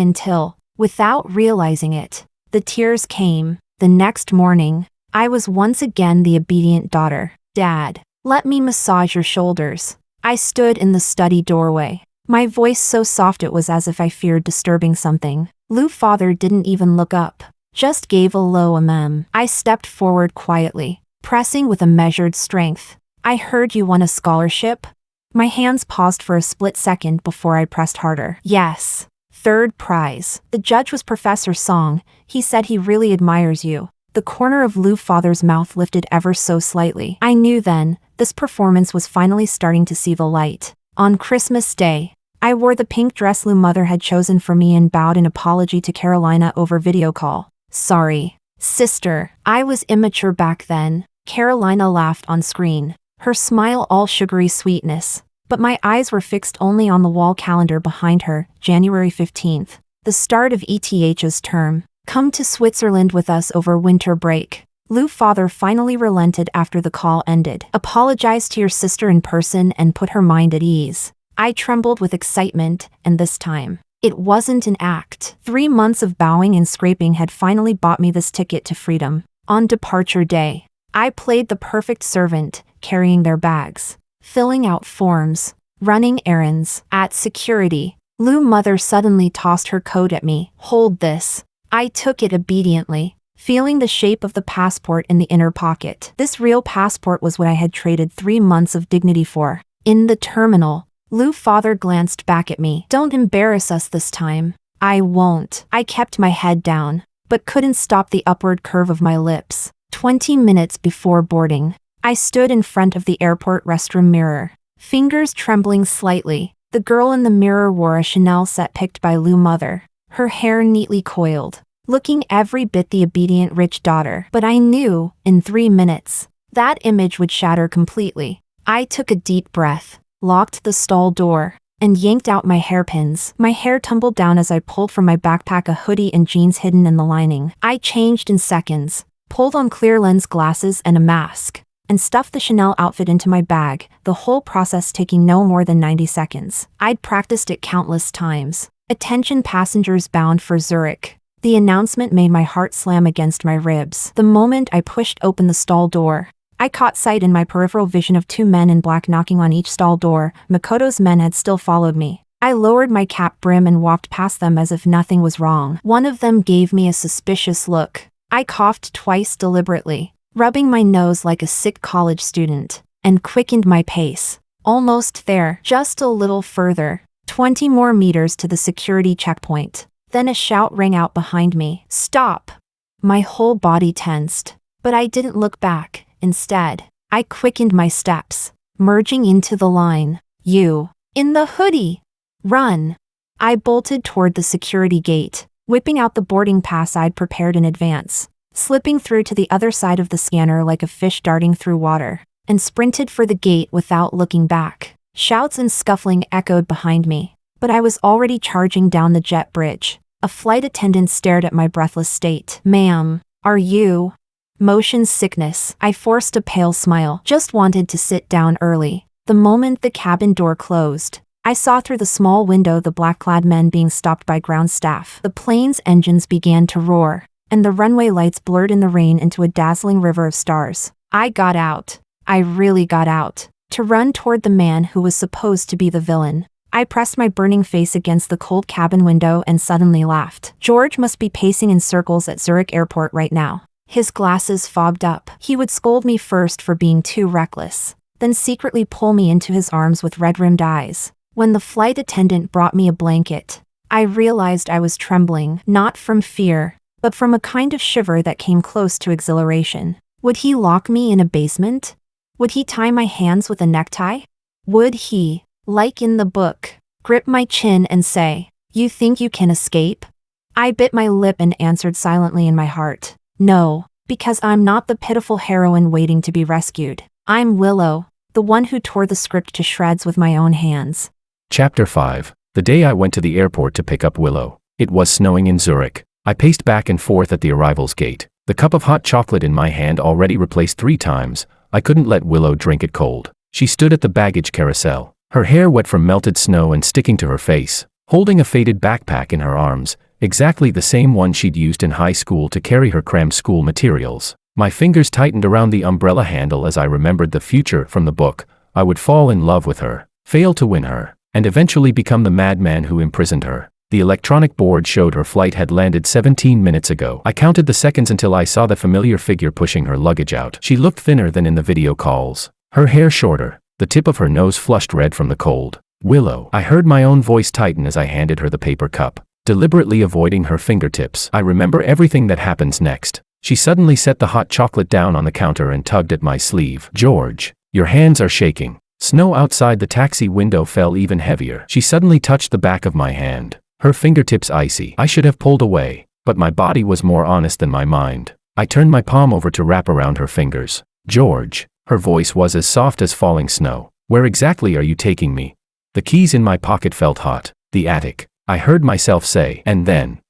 until, without realizing it, the tears came. The next morning, I was once again the obedient daughter. Dad, let me massage your shoulders. I stood in the study doorway, my voice so soft it was as if I feared disturbing something. Lu's father didn't even look up, just gave a low ahem. I stepped forward quietly, pressing with a measured strength. I heard you won a scholarship? My hands paused for a split second before I pressed harder. Yes. Third prize. The judge was Professor Song. He said he really admires you. The corner of Lu's father's mouth lifted ever so slightly. I knew then, this performance was finally starting to see the light. On Christmas Day, I wore the pink dress Lu's mother had chosen for me and bowed in apology to Carolina over video call. Sorry, sister. I was immature back then. Carolina laughed on screen, her smile all sugary sweetness. But my eyes were fixed only on the wall calendar behind her, January 15th, the start of ETH's term. Come to Switzerland with us over winter break. Lu's father finally relented after the call ended. Apologize to your sister in person and put her mind at ease. I trembled with excitement, and this time, it wasn't an act. 3 months of bowing and scraping had finally bought me this ticket to freedom. On departure day, I played the perfect servant, carrying their bags, filling out forms, running errands. At security, Lu's mother suddenly tossed her coat at me. Hold this. I took it obediently, feeling the shape of the passport in the inner pocket. This real passport was what I had traded 3 months of dignity for. In the terminal, Lu's father glanced back at me. Don't embarrass us this time. I won't. I kept my head down, but couldn't stop the upward curve of my lips. 20 minutes before boarding, I stood in front of the airport restroom mirror, fingers trembling slightly. The girl in the mirror wore a Chanel set picked by Lu's mother, her hair neatly coiled, looking every bit the obedient rich daughter. But I knew, in 3 minutes, that image would shatter completely. I took a deep breath, locked the stall door, and yanked out my hairpins. My hair tumbled down as I pulled from my backpack a hoodie and jeans hidden in the lining. I changed in seconds, pulled on clear lens glasses and a mask, and stuffed the Chanel outfit into my bag, the whole process taking no more than 90 seconds. I'd practiced it countless times. Attention passengers bound for Zurich. The announcement made my heart slam against my ribs. The moment I pushed open the stall door, I caught sight in my peripheral vision of 2 men in black knocking on each stall door. Makoto's men had still followed me. I lowered my cap brim and walked past them as if nothing was wrong. One of them gave me a suspicious look. I coughed twice deliberately, rubbing my nose like a sick college student, and quickened my pace. Almost there, just a little further, 20 more meters to the security checkpoint. Then a shout rang out behind me. Stop! My whole body tensed, but I didn't look back. Instead, I quickened my steps, merging into the line. You, in the hoodie! Run! I bolted toward the security gate, whipping out the boarding pass I'd prepared in advance, slipping through to the other side of the scanner like a fish darting through water, and sprinted for the gate without looking back. Shouts and scuffling echoed behind me, but I was already charging down the jet bridge. A flight attendant stared at my breathless state. "Ma'am, are you?" "Motion sickness." I forced a pale smile. "Just wanted to sit down early." The moment the cabin door closed, I saw through the small window the black-clad men being stopped by ground staff. The plane's engines began to roar, and the runway lights blurred in the rain into a dazzling river of stars. I got out. I really got out. To run toward the man who was supposed to be the villain. I pressed my burning face against the cold cabin window and suddenly laughed. George must be pacing in circles at Zurich Airport right now. His glasses fogged up. He would scold me first for being too reckless, then secretly pull me into his arms with red-rimmed eyes. When the flight attendant brought me a blanket, I realized I was trembling, not from fear, but from a kind of shiver that came close to exhilaration. Would he lock me in a basement? Would he tie my hands with a necktie? Would he, like in the book, grip my chin and say, "You think you can escape?" I bit my lip and answered silently in my heart, "No, because I'm not the pitiful heroine waiting to be rescued. I'm Willow, the one who tore the script to shreds with my own hands." Chapter 5. The day I went to the airport to pick up Willow. It was snowing in Zurich. I paced back and forth at the arrivals gate. The cup of hot chocolate in my hand already replaced 3 times. I couldn't let Willow drink it cold. She stood at the baggage carousel, her hair wet from melted snow and sticking to her face, holding a faded backpack in her arms, exactly the same one she'd used in high school to carry her crammed school materials. My fingers tightened around the umbrella handle as I remembered the future from the book. I would fall in love with her, fail to win her, and eventually become the madman who imprisoned her. The electronic board showed her flight had landed 17 minutes ago. I counted the seconds until I saw the familiar figure pushing her luggage out. She looked thinner than in the video calls, her hair shorter, the tip of her nose flushed red from the cold. "Willow." I heard my own voice tighten as I handed her the paper cup, deliberately avoiding her fingertips. I remember everything that happens next. She suddenly set the hot chocolate down on the counter and tugged at my sleeve. "George, your hands are shaking." Snow outside the taxi window fell even heavier. She suddenly touched the back of my hand, her fingertips icy. I should have pulled away, but my body was more honest than my mind. I turned my palm over to wrap around her fingers. "George." Her voice was as soft as falling snow. "Where exactly are you taking me?" The keys in my pocket felt hot. "The attic," I heard myself say, and then,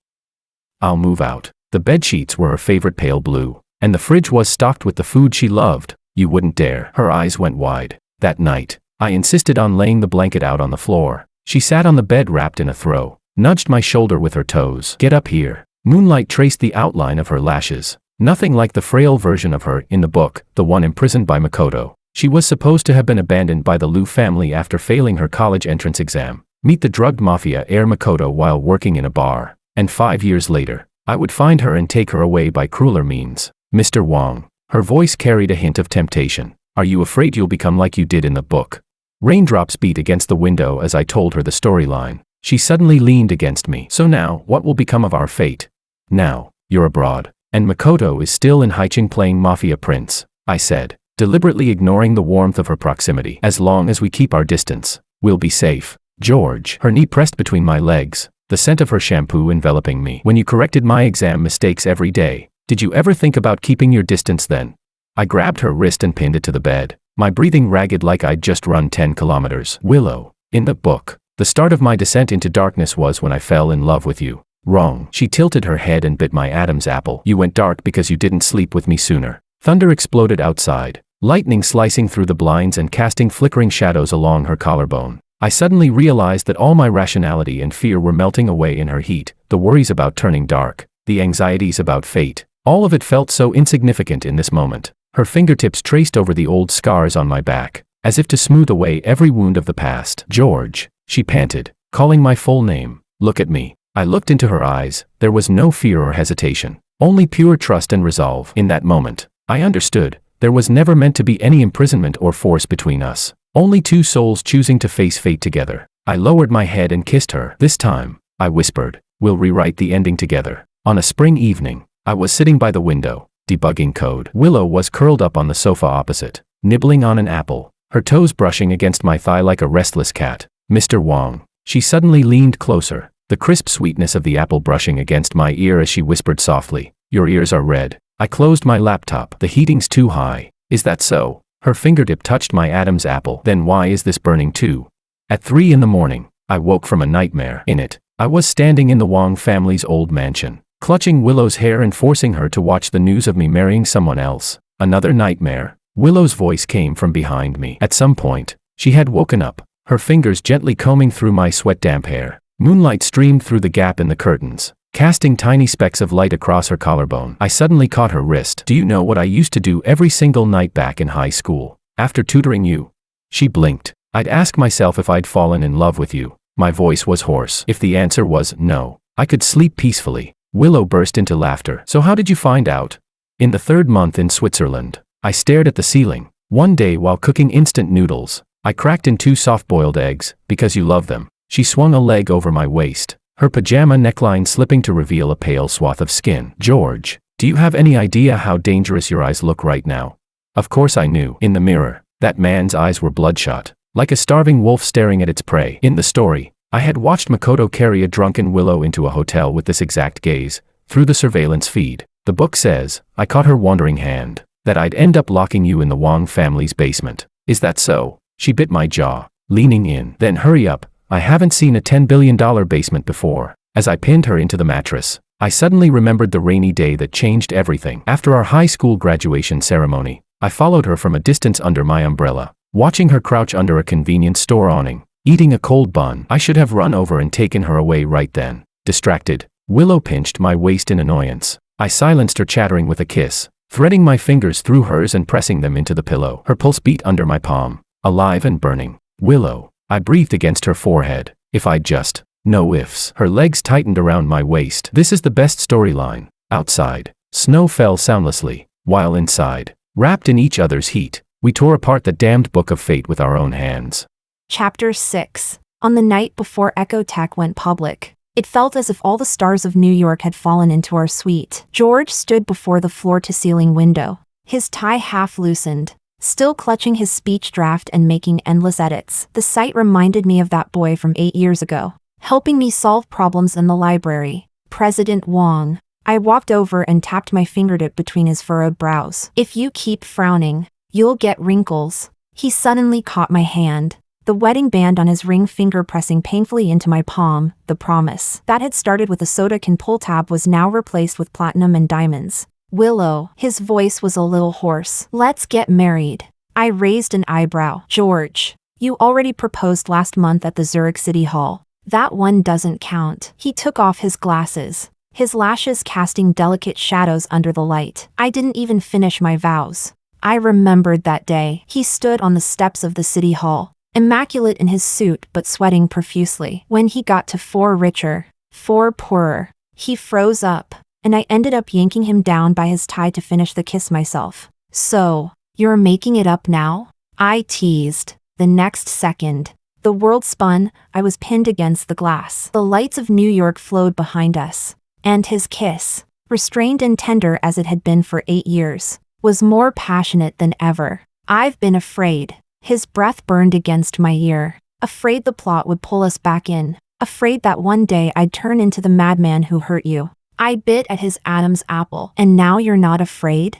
"I'll move out." The bedsheets were her favorite pale blue, and the fridge was stocked with the food she loved. "You wouldn't dare." Her eyes went wide. That night, I insisted on laying the blanket out on the floor. She sat on the bed wrapped in a throw, nudged my shoulder with her toes. "Get up here." Moonlight traced the outline of her lashes. Nothing like the frail version of her in the book, the one imprisoned by Makoto. She was supposed to have been abandoned by the Liu family after failing her college entrance exam, meet the drugged mafia heir Makoto while working in a bar, and 5 years later, I would find her and take her away by crueler means. "Mr. Wang." Her voice carried a hint of temptation. "Are you afraid you'll become like you did in the book?" Raindrops beat against the window as I told her the storyline. She suddenly leaned against me. "So now, what will become of our fate?" "Now, you're abroad, and Makoto is still in Haiching playing Mafia Prince," I said, deliberately ignoring the warmth of her proximity. "As long as we keep our distance, we'll be safe." "George." Her knee pressed between my legs, the scent of her shampoo enveloping me. "When you corrected my exam mistakes every day, did you ever think about keeping your distance then?" I grabbed her wrist and pinned it to the bed, my breathing ragged like I'd just run 10 kilometers. "Willow, in the book, the start of my descent into darkness was when I fell in love with you." "Wrong." She tilted her head and bit my Adam's apple. "You went dark because you didn't sleep with me sooner." Thunder exploded outside, lightning slicing through the blinds and casting flickering shadows along her collarbone. I suddenly realized that all my rationality and fear were melting away in her heat. The worries about turning dark, the anxieties about fate, all of it felt so insignificant in this moment. Her fingertips traced over the old scars on my back, as if to smooth away every wound of the past. "George," she panted, calling my full name. "Look at me." I looked into her eyes. There was no fear or hesitation, only pure trust and resolve. In that moment, I understood. There was never meant to be any imprisonment or force between us. Only two souls choosing to face fate together. I lowered my head and kissed her. "This time," I whispered, "we'll rewrite the ending together." On a spring evening, I was sitting by the window, debugging code. Willow was curled up on the sofa opposite, nibbling on an apple, her toes brushing against my thigh like a restless cat. "Mr. Wang." She suddenly leaned closer, the crisp sweetness of the apple brushing against my ear as she whispered softly, "Your ears are red." I closed my laptop. "The heating's too high." "Is that so?" Her fingertip touched my Adam's apple. "Then why is this burning too?" At 3 in the morning, I woke from a nightmare. In it, I was standing in the Wang family's old mansion, clutching Willow's hair and forcing her to watch the news of me marrying someone else. Another nightmare. Willow's voice came from behind me. At some point, she had woken up, her fingers gently combing through my sweat-damp hair. Moonlight streamed through the gap in the curtains, casting tiny specks of light across her collarbone. I suddenly caught her wrist. Do you know what I used to do every single night back in high school, after tutoring you? She blinked. I'd ask myself if I'd fallen in love with you. My voice was hoarse. If the answer was no, I could sleep peacefully. Willow burst into laughter. So how did you find out? In the 3rd month in Switzerland. I stared at the ceiling. One day while cooking instant noodles, I cracked in 2 soft-boiled eggs, because you love them. She swung a leg over my waist, her pajama neckline slipping to reveal a pale swath of skin. George, do you have any idea how dangerous your eyes look right now? Of course I knew. In the mirror, that man's eyes were bloodshot, like a starving wolf staring at its prey. In the story, I had watched Makoto carry a drunken Willow into a hotel with this exact gaze, through the surveillance feed. The book says, I caught her wandering hand, that I'd end up locking you in the Wang family's basement. Is that so? She bit my jaw, leaning in. Then hurry up. I haven't seen a $10 billion basement before. As I pinned her into the mattress, I suddenly remembered the rainy day that changed everything. After our high school graduation ceremony, I followed her from a distance under my umbrella, watching her crouch under a convenience store awning, eating a cold bun. I should have run over and taken her away right then. Distracted, Willow pinched my waist in annoyance. I silenced her chattering with a kiss, threading my fingers through hers and pressing them into the pillow. Her pulse beat under my palm, alive and burning. Willow, I breathed against her forehead. If I'd just, no ifs. Her legs tightened around my waist. This is the best storyline. Outside, snow fell soundlessly, while inside, wrapped in each other's heat, we tore apart the damned book of fate with our own hands. Chapter 6. On the night before Ecotech went public, it felt as if all the stars of New York had fallen into our suite. George stood before the floor-to-ceiling window, his tie half loosened, still clutching his speech draft and making endless edits. The sight reminded me of that boy from 8 years ago, helping me solve problems in the library. President Wang. I walked over and tapped my fingertip between his furrowed brows. If you keep frowning, you'll get wrinkles. He suddenly caught my hand, the wedding band on his ring finger pressing painfully into my palm. The promise that had started with a soda can pull tab was now replaced with platinum and diamonds. Willow. His voice was a little hoarse. Let's get married. I raised an eyebrow. George, you already proposed last month at the Zurich City Hall. That one doesn't count. He took off his glasses, his lashes casting delicate shadows under the light. I didn't even finish my vows. I remembered that day. He stood on the steps of the city hall, immaculate in his suit but sweating profusely. When he got to 4 richer, 4 poorer, he froze up, and I ended up yanking him down by his tie to finish the kiss myself. So, you're making it up now? I teased. The next second, the world spun. I was pinned against the glass. The lights of New York flowed behind us, and his kiss, restrained and tender as it had been for 8 years, was more passionate than ever. I've been afraid. His breath burned against my ear, afraid the plot would pull us back in, afraid that one day I'd turn into the madman who hurt you. I bit at his Adam's apple. And now you're not afraid?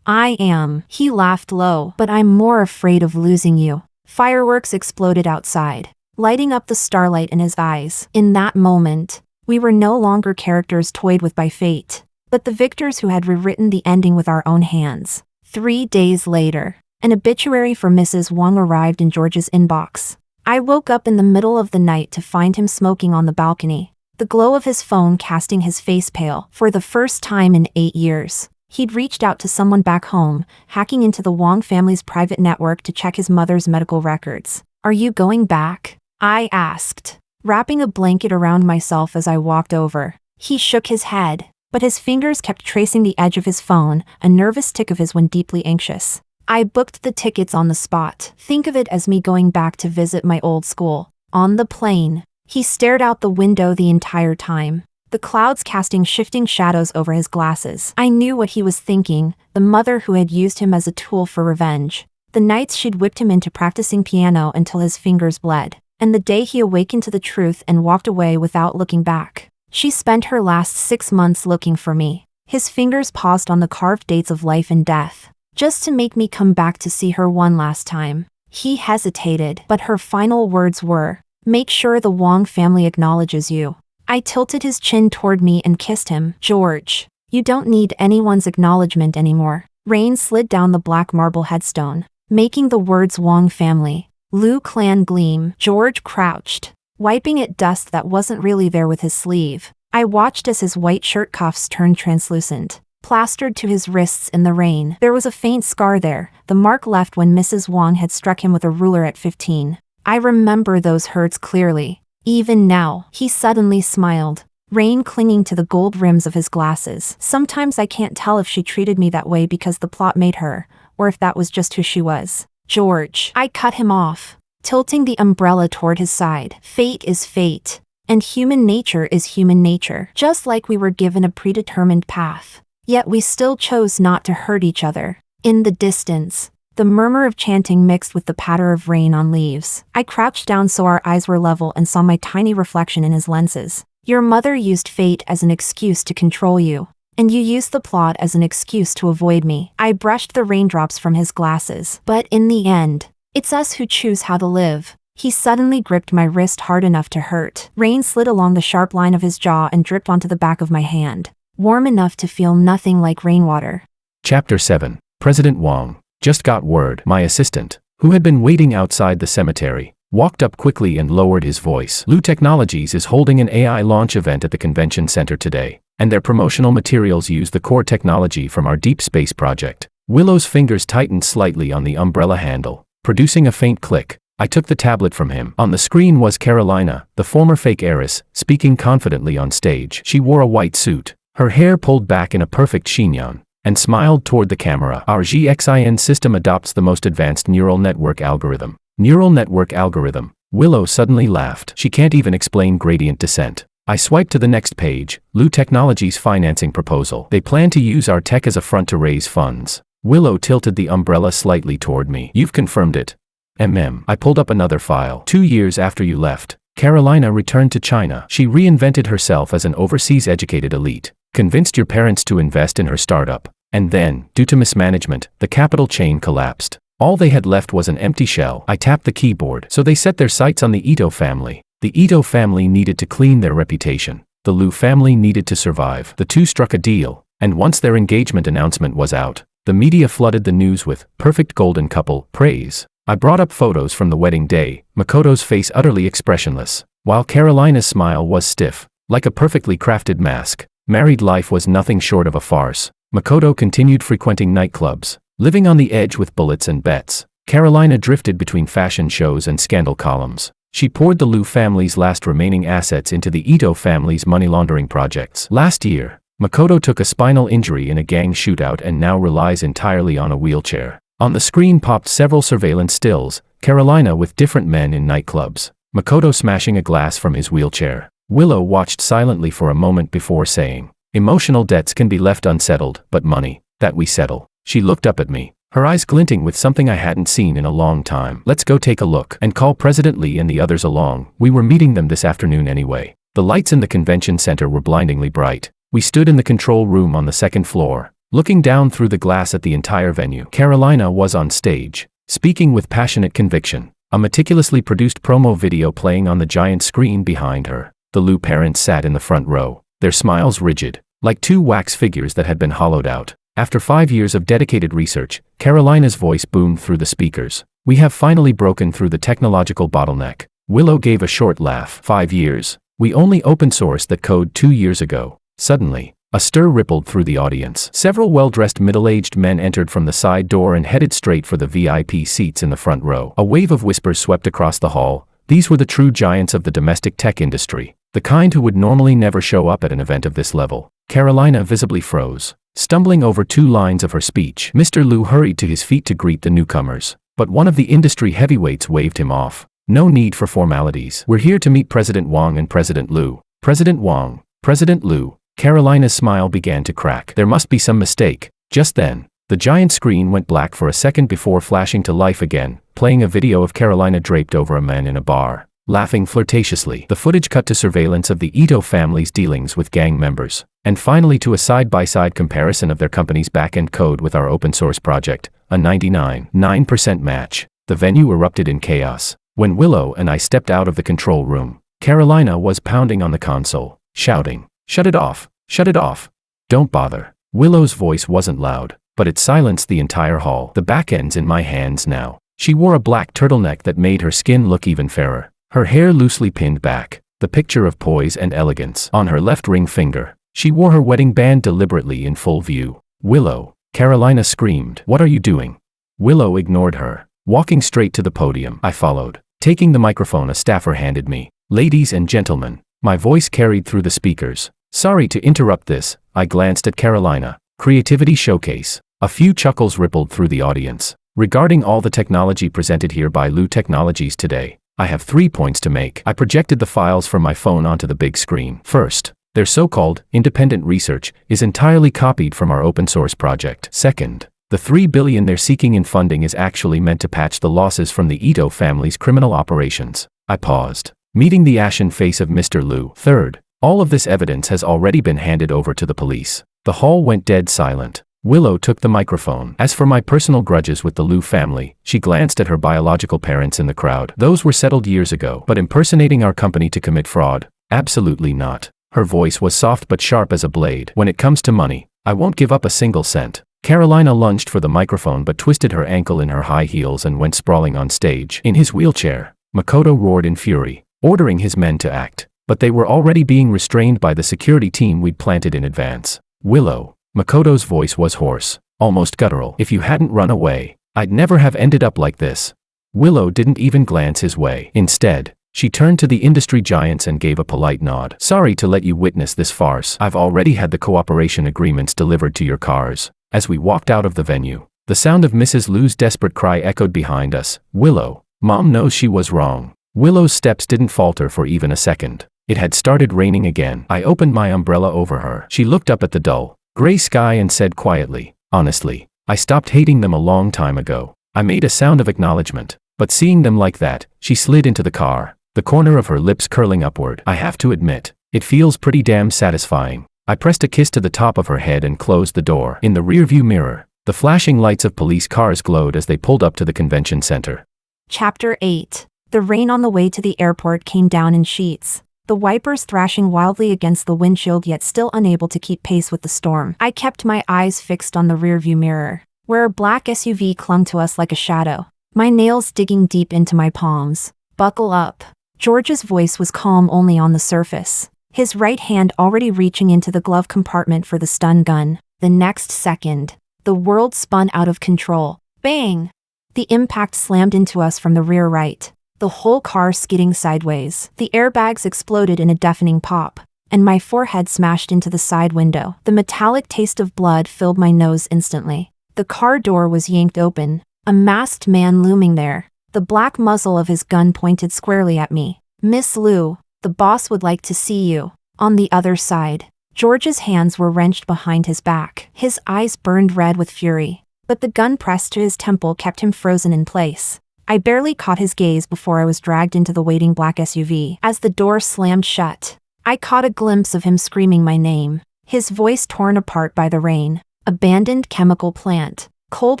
I am. He laughed low. But I'm more afraid of losing you. Fireworks exploded outside, lighting up the starlight in his eyes. In that moment, we were no longer characters toyed with by fate, but the victors who had rewritten the ending with our own hands. 3 days later, an obituary for Mrs. Wang arrived in George's inbox. I woke up in the middle of the night to find him smoking on the balcony, the glow of his phone casting his face pale. For the first time in 8 years, he'd reached out to someone back home, hacking into the Wang family's private network to check his mother's medical records. Are you going back? I asked, wrapping a blanket around myself as I walked over. He shook his head, but his fingers kept tracing the edge of his phone, a nervous tick of his when deeply anxious. I booked the tickets on the spot. Think of it as me going back to visit my old school. On the plane, he stared out the window the entire time, the clouds casting shifting shadows over his glasses. I knew what he was thinking, the mother who had used him as a tool for revenge, the nights she'd whipped him into practicing piano until his fingers bled, and the day he awakened to the truth and walked away without looking back. She spent her last 6 months looking for me. His fingers paused on the carved dates of life and death, just to make me come back to see her one last time. He hesitated, but her final words were, "Make sure the Wang family acknowledges you." I tilted his chin toward me and kissed him. George, you don't need anyone's acknowledgement anymore. Rain slid down the black marble headstone, making the words Wang family, Lu clan gleam. George crouched, wiping at dust that wasn't really there with his sleeve. I watched as his white shirt cuffs turned translucent, plastered to his wrists in the rain. There was a faint scar there, the mark left when Mrs. Wang had struck him with a ruler at 15. I remember those hurts clearly. Even now, he suddenly smiled, rain clinging to the gold rims of his glasses. Sometimes I can't tell if she treated me that way because the plot made her, or if that was just who she was. George. I cut him off, tilting the umbrella toward his side. Fate is fate, and human nature is human nature. Just like we were given a predetermined path, yet we still chose not to hurt each other. In the distance, the murmur of chanting mixed with the patter of rain on leaves. I crouched down so our eyes were level and saw my tiny reflection in his lenses. Your mother used fate as an excuse to control you, and you used the plot as an excuse to avoid me. I brushed the raindrops from his glasses. But in the end, it's us who choose how to live. He suddenly gripped my wrist hard enough to hurt. Rain slid along the sharp line of his jaw and dripped onto the back of my hand, warm enough to feel nothing like rainwater. Chapter 7. President Wang. Just got word. My assistant, who had been waiting outside the cemetery, walked up quickly and lowered his voice. Lu Technologies is holding an AI launch event at the convention center today, and their promotional materials use the core technology from our deep space project. Willow's fingers tightened slightly on the umbrella handle, producing a faint click. I took the tablet from him. On the screen was Carolina, the former fake heiress, speaking confidently on stage. She wore a white suit, her hair pulled back in a perfect chignon, and smiled toward the camera. Our GXIN system adopts the most advanced neural network algorithm. Neural network algorithm. Willow suddenly laughed. She can't even explain gradient descent. I swiped to the next page. Lu Technologies financing proposal. They plan to use our tech as a front to raise funds. Willow tilted the umbrella slightly toward me. You've confirmed it. I pulled up another file. 2 years after you left, Carolina returned to China. She reinvented herself as an overseas educated elite, convinced your parents to invest in her startup, and then, due to mismanagement, the capital chain collapsed. All they had left was an empty shell. I tapped the keyboard. So they set their sights on the Ito family. The Ito family needed to clean their reputation. The Lu family needed to survive. The two struck a deal, and once their engagement announcement was out, the media flooded the news with perfect golden couple praise. I brought up photos from the wedding day, Makoto's face utterly expressionless, while Carolina's smile was stiff, like a perfectly crafted mask. Married life was nothing short of a farce. Makoto continued frequenting nightclubs, living on the edge with bullets and bets. Carolina drifted between fashion shows and scandal columns. She poured the Lu family's last remaining assets into the Ito family's money laundering projects. Last year, Makoto took a spinal injury in a gang shootout and now relies entirely on a wheelchair. On the screen popped several surveillance stills, Carolina with different men in nightclubs, Makoto smashing a glass from his wheelchair. Willow watched silently for a moment before saying, "Emotional debts can be left unsettled, but money, that we settle." She looked up at me, her eyes glinting with something I hadn't seen in a long time. "Let's go take a look and call President Lee and the others along. We were meeting them this afternoon anyway." The lights in the convention center were blindingly bright. We stood in the control room on the second floor, looking down through the glass at the entire venue. Carolina was on stage, speaking with passionate conviction, a meticulously produced promo video playing on the giant screen behind her. The Lu parents sat in the front row, their smiles rigid, like two wax figures that had been hollowed out. After 5 years of dedicated research, Carolina's voice boomed through the speakers. "We have finally broken through the technological bottleneck." Willow gave a short laugh. 5 years. We only open-sourced that code 2 years ago. Suddenly, a stir rippled through the audience. Several well-dressed middle-aged men entered from the side door and headed straight for the VIP seats in the front row. A wave of whispers swept across the hall. These were the true giants of the domestic tech industry, the kind who would normally never show up at an event of this level. Carolina visibly froze, stumbling over 2 lines of her speech. Mr. Lu hurried to his feet to greet the newcomers, but one of the industry heavyweights waved him off. "No need for formalities. We're here to meet President Wang and President Lu." President Wang, President Lu. Carolina's smile began to crack. There must be some mistake. Just then, the giant screen went black for a second before flashing to life again, playing a video of Carolina draped over a man in a bar, laughing flirtatiously. The footage cut to surveillance of the Ito family's dealings with gang members, and finally to a side-by-side comparison of their company's back-end code with our open-source project, a 99.9% match. The venue erupted in chaos. When Willow and I stepped out of the control room, Carolina was pounding on the console, shouting, "Shut it off! Shut it off! Don't bother." Willow's voice wasn't loud, but it silenced the entire hall. The back end's in my hands now. She wore a black turtleneck that made her skin look even fairer. Her hair loosely pinned back, the picture of poise and elegance on her left ring finger. She wore her wedding band deliberately in full view. "Willow," Carolina screamed. "What are you doing?" Willow ignored her, walking straight to the podium. I followed. Taking the microphone a staffer handed me. "Ladies and gentlemen," my voice carried through the speakers. "Sorry to interrupt this," I glanced at Carolina. "Creativity showcase." A few chuckles rippled through the audience. "Regarding all the technology presented here by Lu Technologies today, I have 3 points to make." I projected the files from my phone onto the big screen. First, their so-called independent research is entirely copied from our open source project. Second, the $3 billion they're seeking in funding is actually meant to patch the losses from the Ito family's criminal operations. I paused, meeting the ashen face of Mr. Lu. Third, all of this evidence has already been handed over to the police. The hall went dead silent. Willow took the microphone. "As for my personal grudges with the Lu family," she glanced at her biological parents in the crowd. "Those were settled years ago. But impersonating our company to commit fraud? Absolutely not." Her voice was soft but sharp as a blade. "When it comes to money, I won't give up a single cent." Carolina lunged for the microphone but twisted her ankle in her high heels and went sprawling on stage. In his wheelchair, Makoto roared in fury, ordering his men to act. But they were already being restrained by the security team we'd planted in advance. "Willow," Makoto's voice was hoarse, almost guttural. "If you hadn't run away, I'd never have ended up like this." Willow didn't even glance his way. Instead, she turned to the industry giants and gave a polite nod. "Sorry to let you witness this farce. I've already had the cooperation agreements delivered to your cars." As we walked out of the venue, the sound of Mrs. Lu's desperate cry echoed behind us. "Willow, Mom knows she was wrong." Willow's steps didn't falter for even a second. It had started raining again. I opened my umbrella over her. She looked up at the dull, gray sky and said quietly, "Honestly, I stopped hating them a long time ago." I made a sound of acknowledgement, but seeing them like that, she slid into the car, the corner of her lips curling upward. "I have to admit, it feels pretty damn satisfying." I pressed a kiss to the top of her head and closed the door. In the rearview mirror, the flashing lights of police cars glowed as they pulled up to the convention center. Chapter 8. The rain on the way to the airport came down in sheets, the wipers thrashing wildly against the windshield yet still unable to keep pace with the storm. I kept my eyes fixed on the rearview mirror, where a black SUV clung to us like a shadow, my nails digging deep into my palms. "Buckle up." George's voice was calm only on the surface, his right hand already reaching into the glove compartment for the stun gun. The next second, the world spun out of control. Bang! The impact slammed into us from the rear right, the whole car skidding sideways. The airbags exploded in a deafening pop, and my forehead smashed into the side window. The metallic taste of blood filled my nose instantly. The car door was yanked open, a masked man looming there, the black muzzle of his gun pointed squarely at me. "Miss Lu, the boss would like to see you." On the other side, George's hands were wrenched behind his back. His eyes burned red with fury, but the gun pressed to his temple kept him frozen in place. I barely caught his gaze before I was dragged into the waiting black SUV. As the door slammed shut, I caught a glimpse of him screaming my name, his voice torn apart by the rain. "Abandoned chemical plant." Cold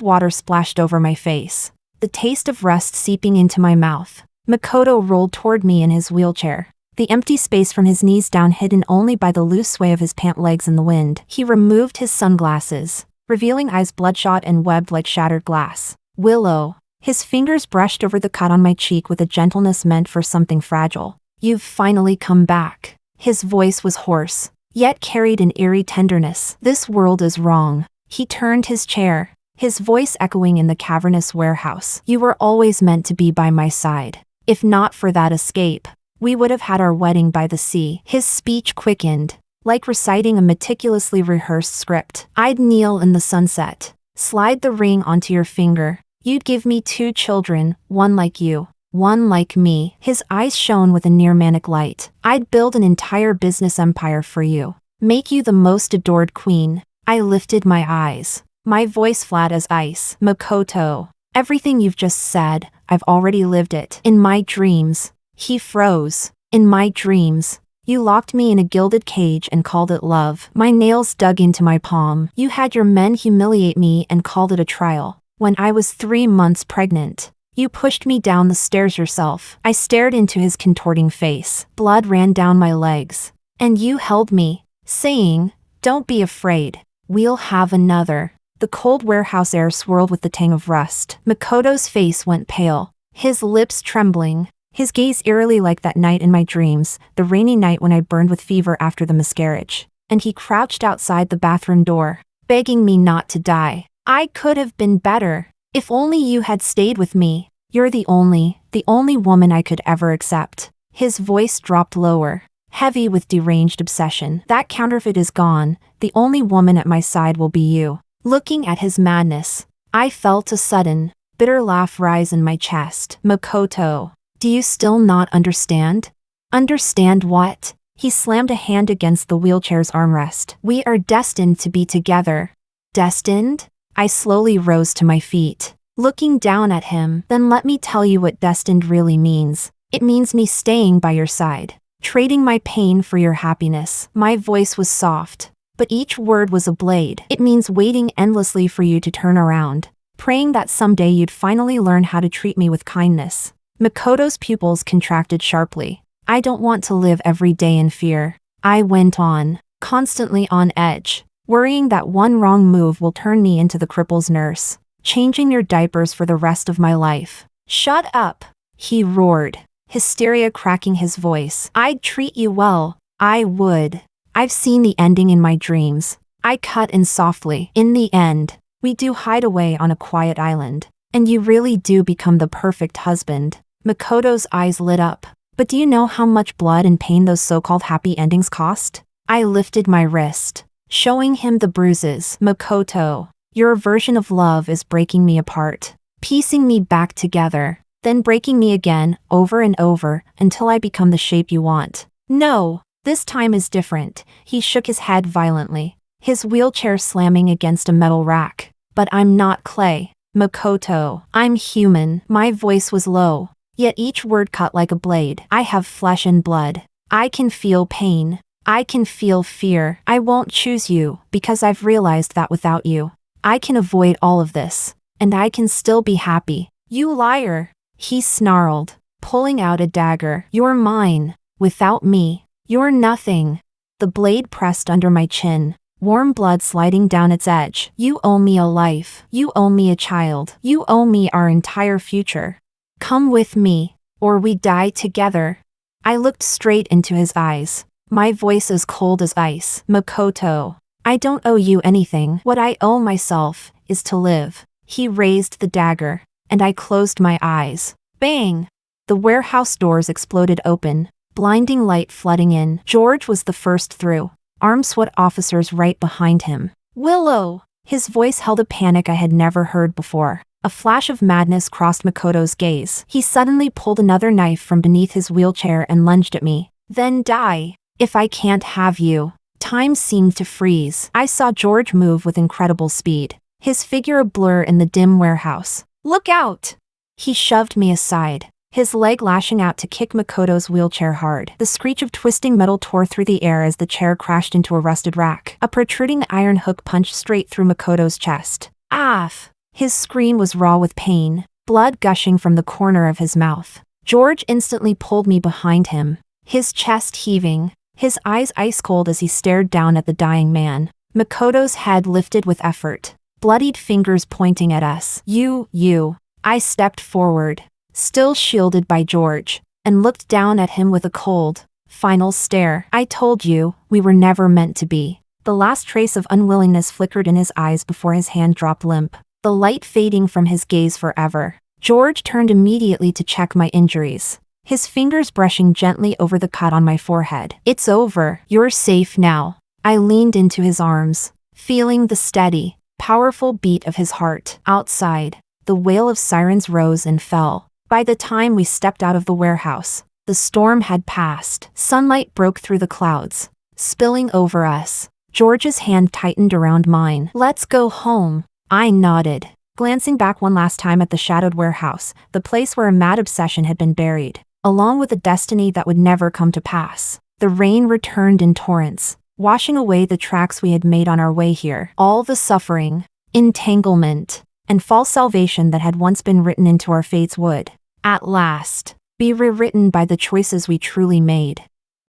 water splashed over my face, the taste of rust seeping into my mouth. Makoto rolled toward me in his wheelchair, the empty space from his knees down hidden only by the loose sway of his pant legs in the wind. He removed his sunglasses, revealing eyes bloodshot and webbed like shattered glass. "Willow." His fingers brushed over the cut on my cheek with a gentleness meant for something fragile. "You've finally come back." His voice was hoarse, yet carried an eerie tenderness. "This world is wrong." He turned his chair, his voice echoing in the cavernous warehouse. "You were always meant to be by my side. If not for that escape, we would have had our wedding by the sea." His speech quickened, like reciting a meticulously rehearsed script. "I'd kneel in the sunset, slide the ring onto your finger. You'd give me 2 children, one like you, one like me." His eyes shone with a near manic light. "I'd build an entire business empire for you, make you the most adored queen." I lifted my eyes, my voice flat as ice. "Makoto, everything you've just said, I've already lived it. In my dreams." He froze. "In my dreams, you locked me in a gilded cage and called it love." My nails dug into my palm. "You had your men humiliate me and called it a trial. When I was 3 months pregnant, You pushed me down the stairs yourself. I stared into his contorting face. Blood ran down my legs. And you held me, saying, "Don't be afraid. We'll have another." The cold warehouse air swirled with the tang of rust. Makoto's face went pale, his lips trembling, his gaze eerily like that night in my dreams, the rainy night when I burned with fever after the miscarriage. And he crouched outside the bathroom door, begging me not to die. I could have been better. If only you had stayed with me. You're the only woman I could ever accept. His voice dropped lower, heavy with deranged obsession. That counterfeit is gone. The only woman at my side will be you. Looking at his madness, I felt a sudden, bitter laugh rise in my chest. Makoto, do you still not understand? Understand what? He slammed a hand against the wheelchair's armrest. We are destined to be together. Destined? I slowly rose to my feet, looking down at him. Then let me tell you what destined really means. It means me staying by your side, trading my pain for your happiness. My voice was soft, but each word was a blade. It means waiting endlessly for you to turn around, praying that someday you'd finally learn how to treat me with kindness. Makoto's pupils contracted sharply. I don't want to live every day in fear. I went on, constantly on edge, worrying that one wrong move will turn me into the cripple's nurse, changing your diapers for the rest of my life. Shut up, he roared, hysteria cracking his voice. I'd treat you well. I would. I've seen the ending in my dreams. I cut in softly. In the end, we do hide away on a quiet island, and you really do become the perfect husband. Makoto's eyes lit up. But do you know how much blood and pain those so-called happy endings cost? I lifted my wrist, showing him the bruises. Makoto, your version of love is breaking me apart, piecing me back together, then breaking me again, over and over, until I become the shape you want. No, this time is different. He shook his head violently, his wheelchair slamming against a metal rack. But I'm not clay. Makoto, I'm human. My voice was low, yet each word cut like a blade. I have flesh and blood. I can feel pain. I can feel fear. I won't choose you, because I've realized that without you, I can avoid all of this, and I can still be happy. You liar, he snarled, pulling out a dagger. You're mine. Without me, you're nothing. The blade pressed under my chin, warm blood sliding down its edge. You owe me a life. You owe me a child. You owe me our entire future. Come with me, or we die together. I looked straight into his eyes, my voice as cold as ice. Makoto, I don't owe you anything. What I owe myself is to live. He raised the dagger, and I closed my eyes. Bang! The warehouse doors exploded open, blinding light flooding in. George was the first through, armed SWAT officers right behind him. Willow! His voice held a panic I had never heard before. A flash of madness crossed Makoto's gaze. He suddenly pulled another knife from beneath his wheelchair and lunged at me. Then die. If I can't have you. Time seemed to freeze. I saw George move with incredible speed, his figure a blur in the dim warehouse. Look out! He shoved me aside, his leg lashing out to kick Makoto's wheelchair hard. The screech of twisting metal tore through the air as the chair crashed into a rusted rack. A protruding iron hook punched straight through Makoto's chest. Aff! His scream was raw with pain, blood gushing from the corner of his mouth. George instantly pulled me behind him, his chest heaving, his eyes ice cold as he stared down at the dying man. Makoto's head lifted with effort, bloodied fingers pointing at us. You. I stepped forward, still shielded by George, and looked down at him with a cold, final stare. I told you, we were never meant to be. The last trace of unwillingness flickered in his eyes before his hand dropped limp, the light fading from his gaze forever. George turned immediately to check my injuries, his fingers brushing gently over the cut on my forehead. It's over. You're safe now. I leaned into his arms, feeling the steady, powerful beat of his heart. Outside, the wail of sirens rose and fell. By the time we stepped out of the warehouse, the storm had passed. Sunlight broke through the clouds, spilling over us. George's hand tightened around mine. Let's go home. I nodded, glancing back one last time at the shadowed warehouse, the place where a mad obsession had been buried, along with a destiny that would never come to pass. The rain returned in torrents, washing away the tracks we had made on our way here. All the suffering, entanglement, and false salvation that had once been written into our fates would, at last, be rewritten by the choices we truly made.